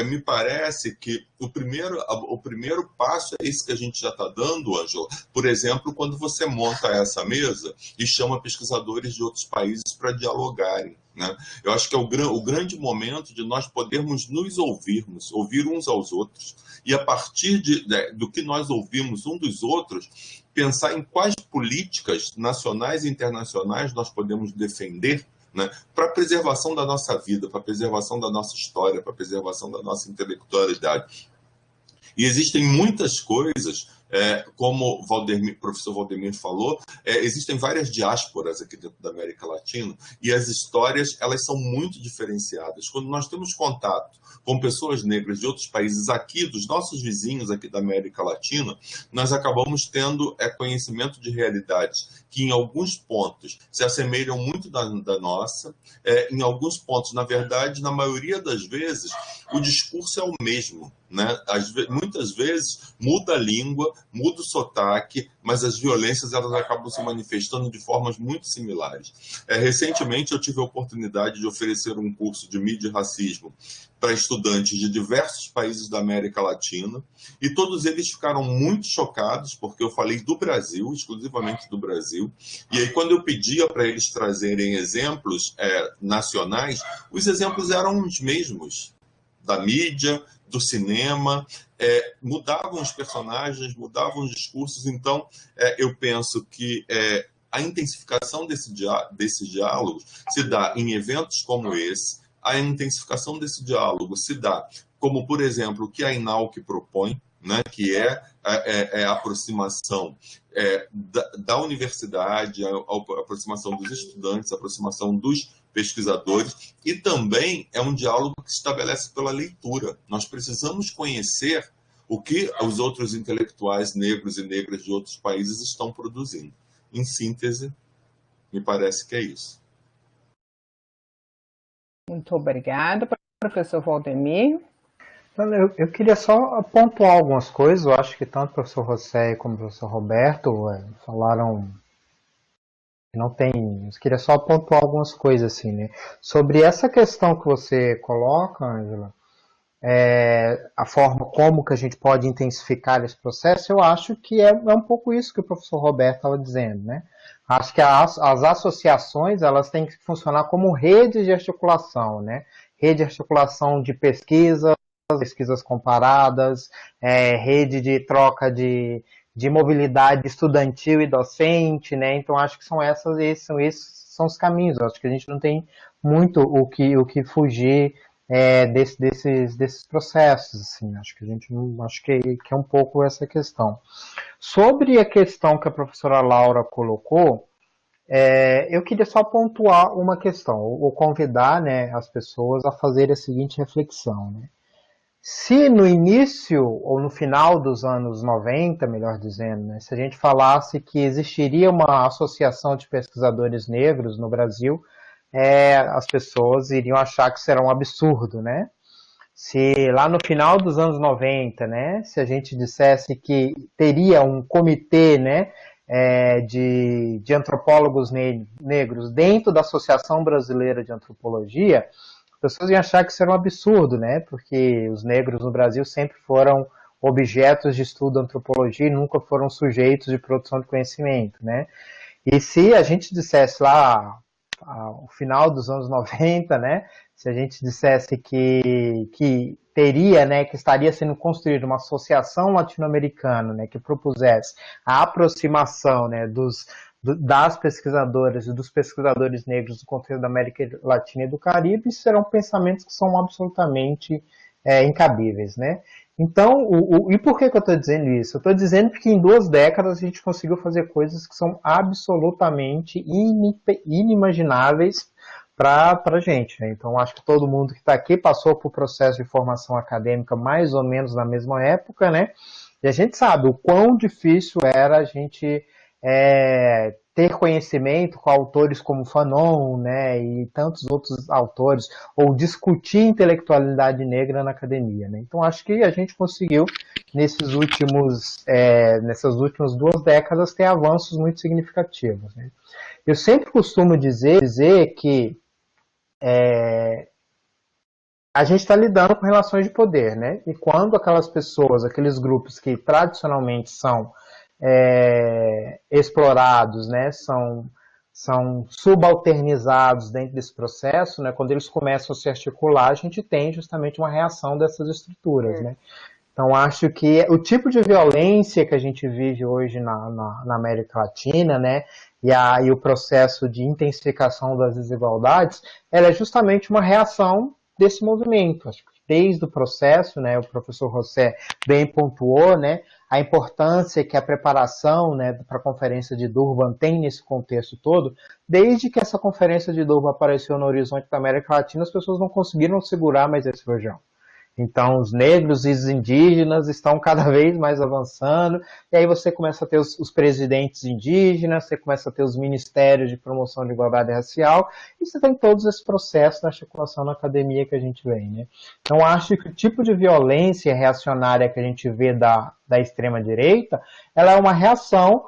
me parece que o primeiro passo é esse que a gente já está dando, Ângela. Por exemplo, quando você monta essa mesa e chama pesquisadores de outros países para dialogarem. Né? Eu acho que é o grande momento de nós podermos nos ouvirmos, ouvir uns aos outros, e a partir do que nós ouvimos uns dos outros, pensar em quais políticas nacionais e internacionais nós podemos defender, né, para a preservação da nossa vida, para a preservação da nossa história, para a preservação da nossa intelectualidade. E existem muitas coisas, como o professor Waldemir falou, existem várias diásporas aqui dentro da América Latina e as histórias elas são muito diferenciadas. Quando nós temos contato com pessoas negras de outros países aqui, dos nossos vizinhos aqui da América Latina, nós acabamos tendo conhecimento de realidades que em alguns pontos se assemelham muito da nossa, em alguns pontos, na verdade, na maioria das vezes, o discurso é o mesmo. Né? Muitas vezes muda a língua, muda o sotaque, mas as violências elas acabam se manifestando de formas muito similares. Recentemente eu tive a oportunidade de oferecer um curso de mídia e racismo para estudantes de diversos países da América Latina, e todos eles ficaram muito chocados, porque eu falei do Brasil, exclusivamente do Brasil, e aí quando eu pedia para eles trazerem exemplos nacionais, os exemplos eram os mesmos, da mídia, do cinema, mudavam os personagens, mudavam os discursos. Então eu penso que a intensificação desses diálogos se dá em eventos como esse. A intensificação desse diálogo se dá, como, por exemplo, o que a INALC propõe, né, que é a aproximação da universidade, a aproximação dos estudantes, a aproximação dos pesquisadores, e também é um diálogo que se estabelece pela leitura. Nós precisamos conhecer o que os outros intelectuais negros e negras de outros países estão produzindo. Em síntese, me parece que é isso. Muito obrigada, professor Valdemir. Eu queria só pontuar algumas coisas. Eu acho que tanto o professor José como o professor Roberto falaram que não tem. Eu queria só pontuar algumas coisas assim, né? Sobre essa questão que você coloca, Ângela, a forma como que a gente pode intensificar esse processo, eu acho que é um pouco isso que o professor Roberto estava dizendo, né? Acho que as associações elas têm que funcionar como redes de articulação, né? Rede de articulação de pesquisas comparadas, rede de troca de mobilidade estudantil e docente, né? Então acho que esses são os caminhos. Acho que a gente não tem muito o que fugir desses processos, assim. Acho que a gente não, acho que é um pouco essa questão. Sobre a questão que a professora Laura colocou, eu queria só pontuar uma questão, ou convidar, né, as pessoas a fazer a seguinte reflexão, né? Se no início ou no final dos anos 90, melhor dizendo, né, se a gente falasse que existiria uma associação de pesquisadores negros no Brasil, as pessoas iriam achar que isso era um absurdo, né? Se lá no final dos anos 90, né, se a gente dissesse que teria um comitê, né, de antropólogos negros dentro da Associação Brasileira de Antropologia, as pessoas iam achar que isso era um absurdo, né, porque os negros no Brasil sempre foram objetos de estudo da antropologia e nunca foram sujeitos de produção de conhecimento, né. E se a gente dissesse lá ao final dos anos 90, né, se a gente dissesse que teria, né, que estaria sendo construída uma associação latino-americana, né, que propusesse a aproximação, né, das pesquisadoras e dos pesquisadores negros do contexto da América Latina e do Caribe, serão pensamentos que são absolutamente incabíveis, né? Então, e por que eu estou dizendo isso? Eu estou dizendo que em 2 décadas a gente conseguiu fazer coisas que são absolutamente inimagináveis para a gente, né? Então, acho que todo mundo que está aqui passou por processo de formação acadêmica mais ou menos na mesma época, né? E a gente sabe o quão difícil era a gente ter conhecimento com autores como Fanon, né, e tantos outros autores, ou discutir intelectualidade negra na academia, né? Então acho que a gente conseguiu nessas últimas 2 décadas ter avanços muito significativos, né? Eu sempre costumo dizer que a gente está lidando com relações de poder, né? E quando aquelas pessoas, aqueles grupos que tradicionalmente são explorados, né, são subalternizados dentro desse processo, né, quando eles começam a se articular, a gente tem justamente uma reação dessas estruturas, né. Então, acho que o tipo de violência que a gente vive hoje na América Latina, né, e o processo de intensificação das desigualdades, ela é justamente uma reação desse movimento. Acho que desde o processo, né, o professor José bem pontuou, né, a importância que a preparação, né, para a Conferência de Durban tem nesse contexto todo. Desde que essa Conferência de Durban apareceu no horizonte da América Latina, as pessoas não conseguiram segurar mais esse rojão. Então, os negros e os indígenas estão cada vez mais avançando, e aí você começa a ter os presidentes indígenas, você começa a ter os ministérios de promoção de igualdade racial, e você tem todos esses processos na articulação na academia que a gente vê, né? Então, acho que o tipo de violência reacionária que a gente vê da extrema-direita, ela é uma reação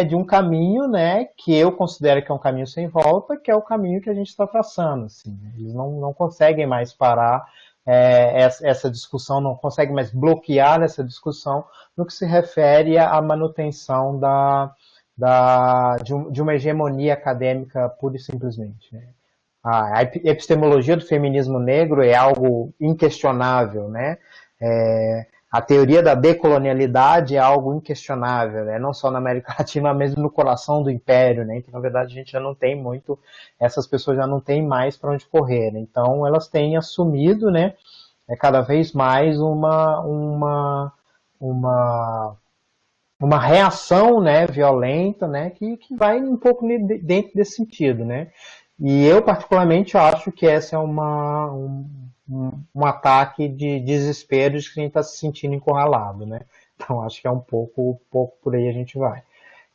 de um caminho, né, que eu considero que é um caminho sem volta, que é o caminho que a gente está traçando, assim, né? Eles não conseguem mais parar essa discussão, não consegue mais bloquear essa discussão no que se refere à manutenção de uma hegemonia acadêmica pura e simplesmente, né? A epistemologia do feminismo negro é algo inquestionável, né? A teoria da decolonialidade é algo inquestionável, né? Não só na América Latina, mas mesmo no coração do império, né? Então, na verdade, a gente já não tem muito, essas pessoas já não têm mais para onde correr, né? Então, elas têm assumido, né, cada vez mais uma reação, né, violenta, né, que vai um pouco dentro desse sentido, né? E eu, particularmente, acho que essa é um ataque de desespero de quem está se sentindo encurralado, né? Então, acho que é um pouco por aí a gente vai.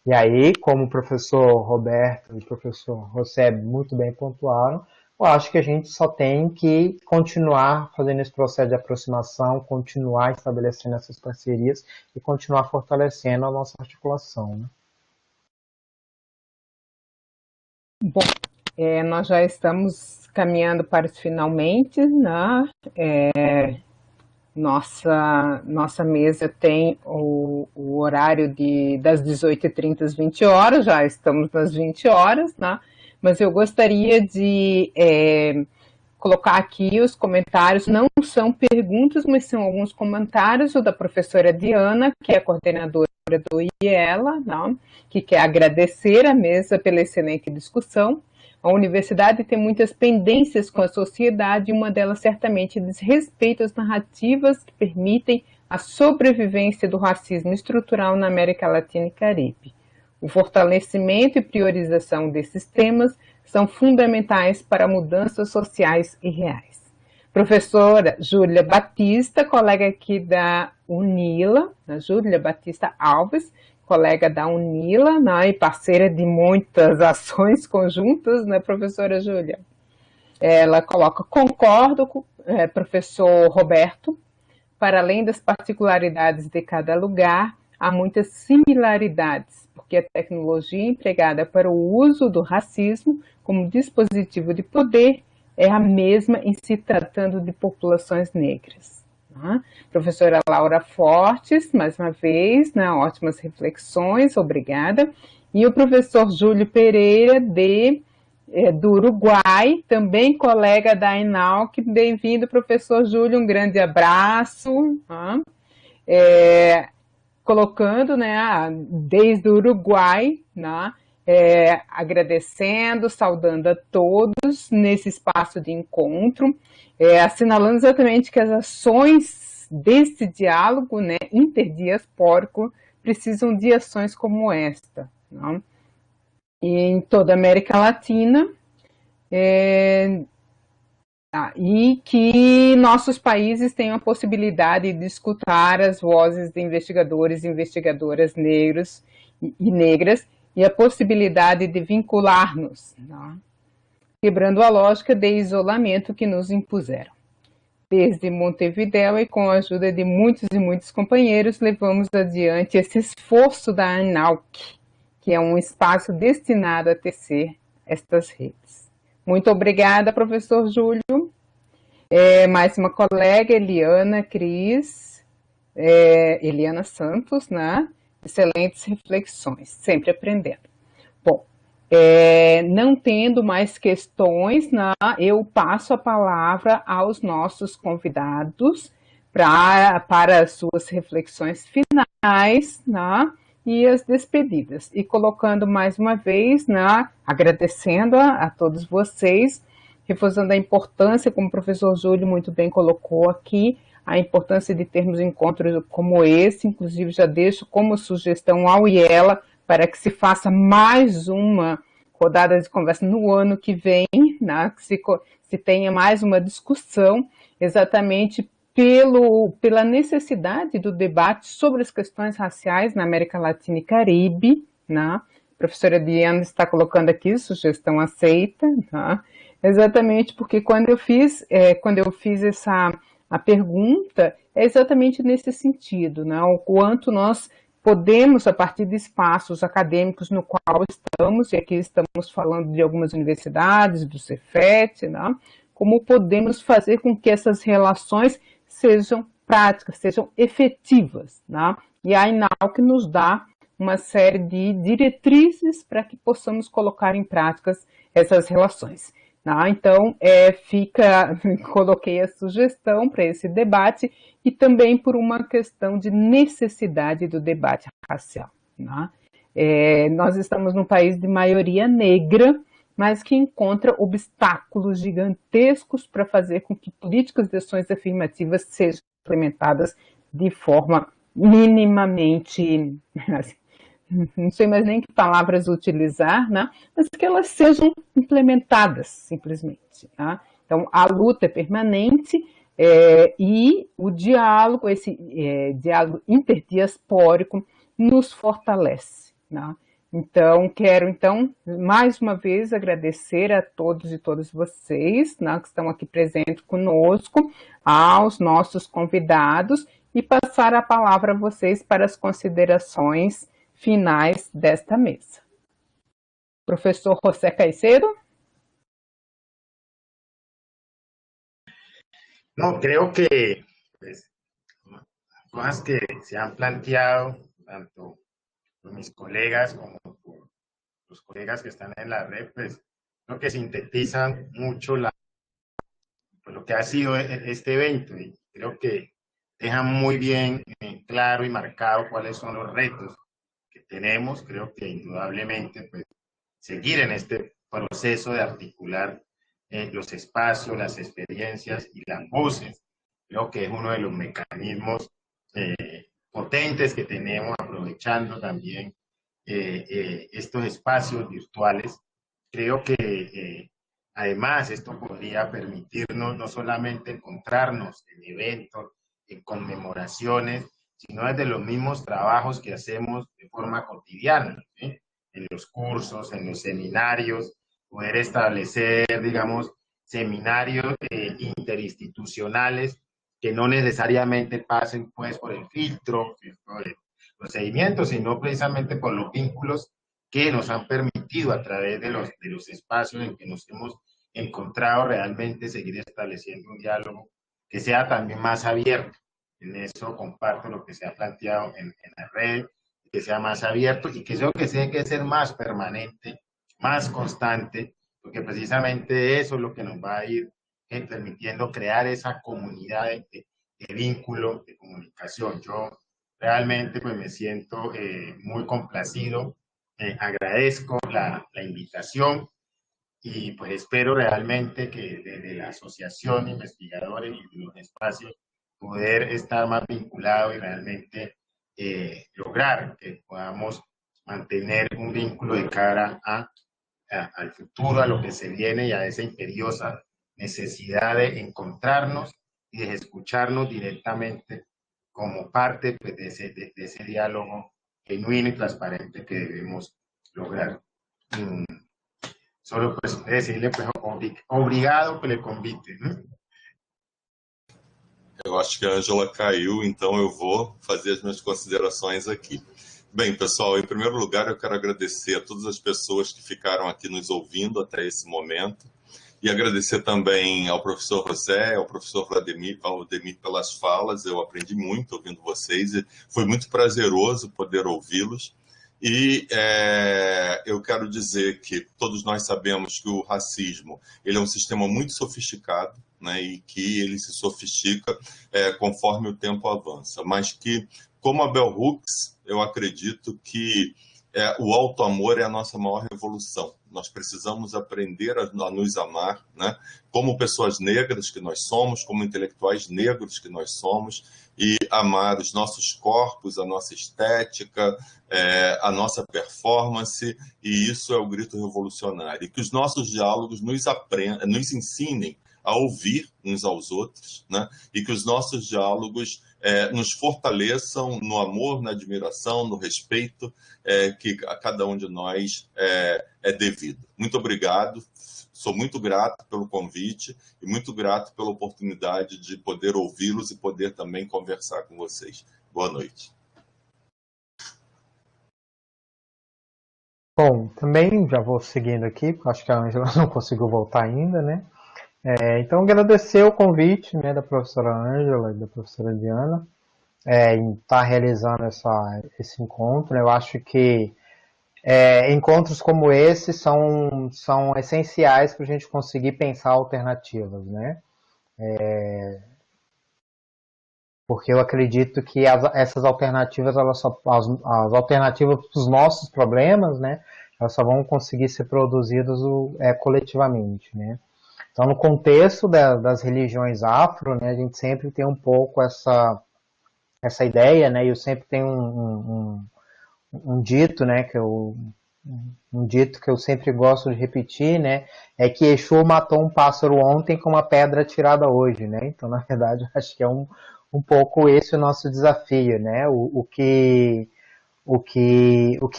E aí, como o professor Roberto e o professor José muito bem pontuaram, eu acho que a gente só tem que continuar fazendo esse processo de aproximação, continuar estabelecendo essas parcerias e continuar fortalecendo a nossa articulação, né? Bom, nós já estamos caminhando para os finalmente, né? Nossa mesa tem o horário das 18h30 às 20 horas, já estamos nas 20 horas, né? Mas eu gostaria de colocar aqui os comentários, não são perguntas, mas são alguns comentários, o da professora Diana, que é coordenadora do IELA, né? Que quer agradecer a mesa pela excelente discussão. A universidade tem muitas pendências com a sociedade e uma delas certamente diz respeito às narrativas que permitem a sobrevivência do racismo estrutural na América Latina e Caribe. O fortalecimento e priorização desses temas são fundamentais para mudanças sociais e reais. Professora Júlia Batista, colega aqui da UNILA, a Júlia Batista Alves, colega da UNILA, né, e parceira de muitas ações conjuntas, né, professora Júlia? Ela coloca, concordo com o professor Roberto, para além das particularidades de cada lugar, há muitas similaridades, porque a tecnologia empregada para o uso do racismo como dispositivo de poder é a mesma em se tratando de populações negras. Professora Laura Fortes, mais uma vez, né, ótimas reflexões, obrigada. E o professor Júlio Pereira, do Uruguai, também colega da ENALC. Bem-vindo, professor Júlio, um grande abraço. Colocando, né, desde o Uruguai, né, agradecendo, saudando a todos nesse espaço de encontro, assinalando exatamente que as ações desse diálogo, né, interdiaspórico precisam de ações como esta, né? E em toda a América Latina, e que nossos países tenham a possibilidade de escutar as vozes de investigadores e investigadoras negros e negras e a possibilidade de vincular-nos, né? Quebrando a lógica de isolamento que nos impuseram. Desde Montevidéu e com a ajuda de muitos e muitos companheiros, levamos adiante esse esforço da ANALC, que é um espaço destinado a tecer estas redes. Muito obrigada, professor Júlio. Mais uma colega, Eliana Santos, né? Excelentes reflexões, sempre aprendendo. Bom, não tendo mais questões, né, eu passo a palavra aos nossos convidados para as suas reflexões finais, né, e as despedidas. E colocando mais uma vez, né, agradecendo a todos vocês, reforçando a importância, como o professor Júlio muito bem colocou aqui, a importância de termos encontros como esse, inclusive já deixo como sugestão ao IELA, para que se faça mais uma rodada de conversa no ano que vem, né, que se tenha mais uma discussão, exatamente pela necessidade do debate sobre as questões raciais na América Latina e Caribe, né? A professora Diana está colocando aqui, sugestão aceita, tá? Exatamente porque quando eu fiz a pergunta, é exatamente nesse sentido, né? O quanto nós podemos, a partir de espaços acadêmicos no qual estamos, e aqui estamos falando de algumas universidades, do Cefet, né? Como podemos fazer com que essas relações sejam práticas, sejam efetivas, né? E a INALC nos dá uma série de diretrizes para que possamos colocar em práticas essas relações. Tá? Então, coloquei a sugestão para esse debate e também por uma questão de necessidade do debate racial. Tá? Nós estamos num país de maioria negra, mas que encontra obstáculos gigantescos para fazer com que políticas de ações afirmativas sejam implementadas de forma minimamente, assim, não sei mais nem que palavras utilizar, né? Mas que elas sejam implementadas, simplesmente. Tá? Então, a luta é permanente e o diálogo, esse diálogo interdiaspórico, nos fortalece. Né? Então, quero, mais uma vez agradecer a todos e todas vocês, né, que estão aqui presentes conosco, aos nossos convidados, e passar a palavra a vocês para as considerações finais desta mesa. Profesor José Caicedo. No, creo que pues, cosas que se han planteado, tanto por mis colegas como por los colegas que están en la red, pues creo que sintetizan mucho pues, lo que ha sido este evento, y creo que dejan muy bien claro y marcado cuáles son los retos que tenemos. Creo que indudablemente pues, seguir en este proceso de articular los espacios, las experiencias y las voces, creo que es uno de los mecanismos potentes que tenemos, aprovechando también estos espacios virtuales. Creo que además esto podría permitirnos no solamente encontrarnos en eventos, en conmemoraciones, sino desde los mismos trabajos que hacemos de forma cotidiana, ¿sí? En los cursos, en los seminarios, poder establecer, digamos, seminarios interinstitucionales que no necesariamente pasen pues por el filtro, por el procedimiento, sino precisamente por los vínculos que nos han permitido a través de los espacios en que nos hemos encontrado realmente seguir estableciendo un diálogo que sea también más abierto. En eso comparto lo que se ha planteado en la red, que sea más abierto y que creo que tiene que ser más permanente, más constante, porque precisamente eso es lo que nos va a ir permitiendo crear esa comunidad de vínculo, de comunicación. Yo realmente pues me siento muy complacido, agradezco la invitación y pues espero realmente que desde la asociación de investigadores y de los espacios poder estar más vinculado y realmente lograr que podamos mantener un vínculo de cara al futuro, a lo que se viene y a esa imperiosa necesidad de encontrarnos y de escucharnos directamente como parte pues, de ese diálogo genuino y transparente que debemos lograr. Solo pues decirle pues, obrigado pelo convite. Eu acho que a Ângela caiu, então eu vou fazer as minhas considerações aqui. Bem, pessoal, em primeiro lugar eu quero agradecer a todas as pessoas que ficaram aqui nos ouvindo até esse momento e agradecer também ao professor José, ao professor Vladimir pelas falas. Eu aprendi muito ouvindo vocês e foi muito prazeroso poder ouvi-los. E eu quero dizer que todos nós sabemos que o racismo ele é um sistema muito sofisticado, né, e que ele se sofistica conforme o tempo avança, mas que, como a Bell Hooks, eu acredito que o auto-amor é a nossa maior revolução. Nós precisamos aprender a nos amar, né, como pessoas negras que nós somos, como intelectuais negros que nós somos, e amar os nossos corpos, a nossa estética, a nossa performance, e isso é o grito revolucionário. E que os nossos diálogos nos ensinem a ouvir uns aos outros, né? E que os nossos diálogos nos fortaleçam no amor, na admiração, no respeito que a cada um de nós é devido. Muito obrigado, sou muito grato pelo convite e muito grato pela oportunidade de poder ouvi-los e poder também conversar com vocês. Boa noite. Bom, também já vou seguindo aqui, porque acho que a Ângela não conseguiu voltar ainda, né? Então, agradecer o convite, né, da professora Ângela e da professora Diana em estar realizando esse encontro. Eu acho que encontros como esse são essenciais para a gente conseguir pensar alternativas, né? Porque eu acredito que essas alternativas, as alternativas para os nossos problemas, né, elas só vão conseguir ser produzidas coletivamente, né? Então, no contexto das religiões afro, né, a gente sempre tem um pouco essa ideia, né, e eu sempre tenho um dito, né, um dito que eu sempre gosto de repetir, né, é que Exu matou um pássaro ontem com uma pedra tirada hoje, né? Então, na verdade, acho que é um pouco esse o nosso desafio, né? O que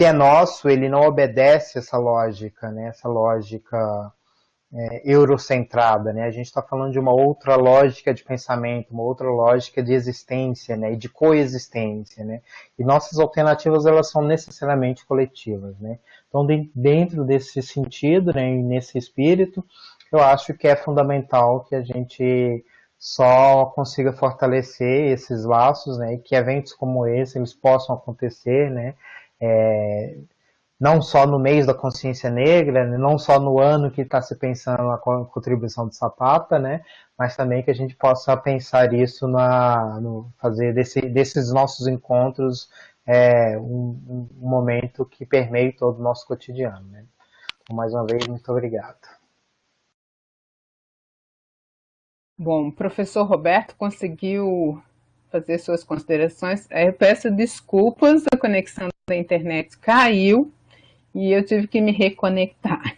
é nosso, ele não obedece essa lógica, né? Essa lógica eurocentrada, né? A gente está falando de uma outra lógica de pensamento, uma outra lógica de existência, né? E de coexistência, né? E nossas alternativas, elas são necessariamente coletivas, né? Então, dentro desse sentido, né, e nesse espírito, eu acho que é fundamental que a gente só consiga fortalecer esses laços, né? E que eventos como esse, eles possam acontecer, né? Não só no mês da consciência negra, não só no ano que está se pensando a contribuição do Zapata, né, mas também que a gente possa pensar isso fazer desses nossos encontros um momento que permeie todo o nosso cotidiano, né. Então, mais uma vez, muito obrigado. Bom, o professor Roberto conseguiu fazer suas considerações. Eu peço desculpas, a conexão da internet caiu e eu tive que me reconectar.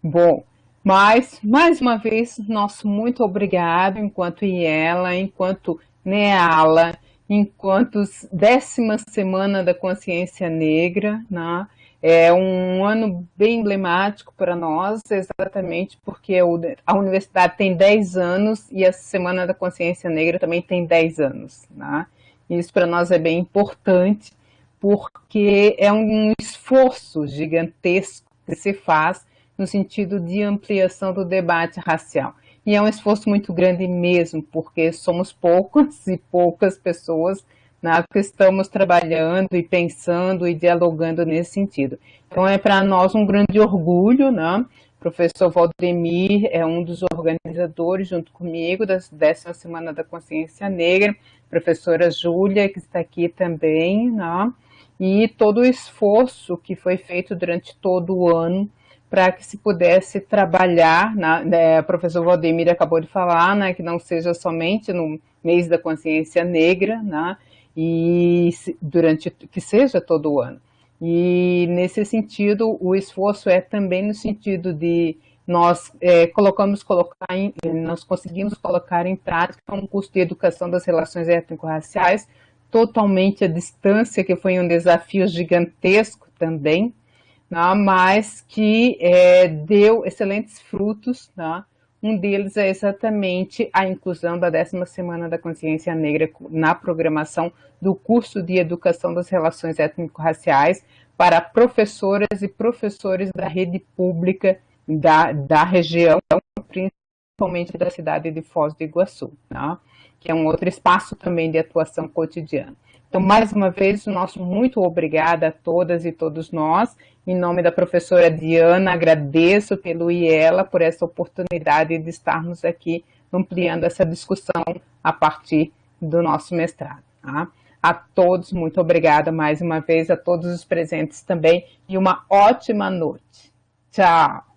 Bom, mas, mais uma vez, nosso muito obrigado, enquanto IELA, enquanto NEALA, enquanto 10ª Semana da Consciência Negra, né? É um ano bem emblemático para nós, exatamente porque a universidade tem 10 anos e a Semana da Consciência Negra também tem 10 anos, né? Isso para nós é bem importante, porque é um esforço gigantesco que se faz no sentido de ampliação do debate racial. E é um esforço muito grande mesmo, porque somos poucas e poucas pessoas, né, que estamos trabalhando e pensando e dialogando nesse sentido. Então é para nós um grande orgulho, né? O professor Valdemir é um dos organizadores, junto comigo, da 10ª Semana da Consciência Negra, professora Júlia, que está aqui também, né? E todo o esforço que foi feito durante todo o ano para que se pudesse trabalhar, né, o professor Valdemir acabou de falar, né, que não seja somente no mês da consciência negra, né, e que seja todo o ano. E nesse sentido, o esforço é também no sentido de nós conseguimos colocar em prática um curso de educação das relações étnico-raciais totalmente à distância, que foi um desafio gigantesco também, né, mas que deu excelentes frutos, né? Um deles é exatamente a inclusão da 10ª Semana da Consciência Negra na programação do curso de Educação das Relações Étnico-Raciais para professoras e professores da rede pública da região, principalmente da cidade de Foz do Iguaçu, né? Que é um outro espaço também de atuação cotidiana. Então, mais uma vez, o nosso muito obrigada a todas e todos nós. Em nome da professora Diana, agradeço pelo IELA por essa oportunidade de estarmos aqui ampliando essa discussão a partir do nosso mestrado. Tá? A todos, muito obrigada mais uma vez, a todos os presentes também, e uma ótima noite. Tchau!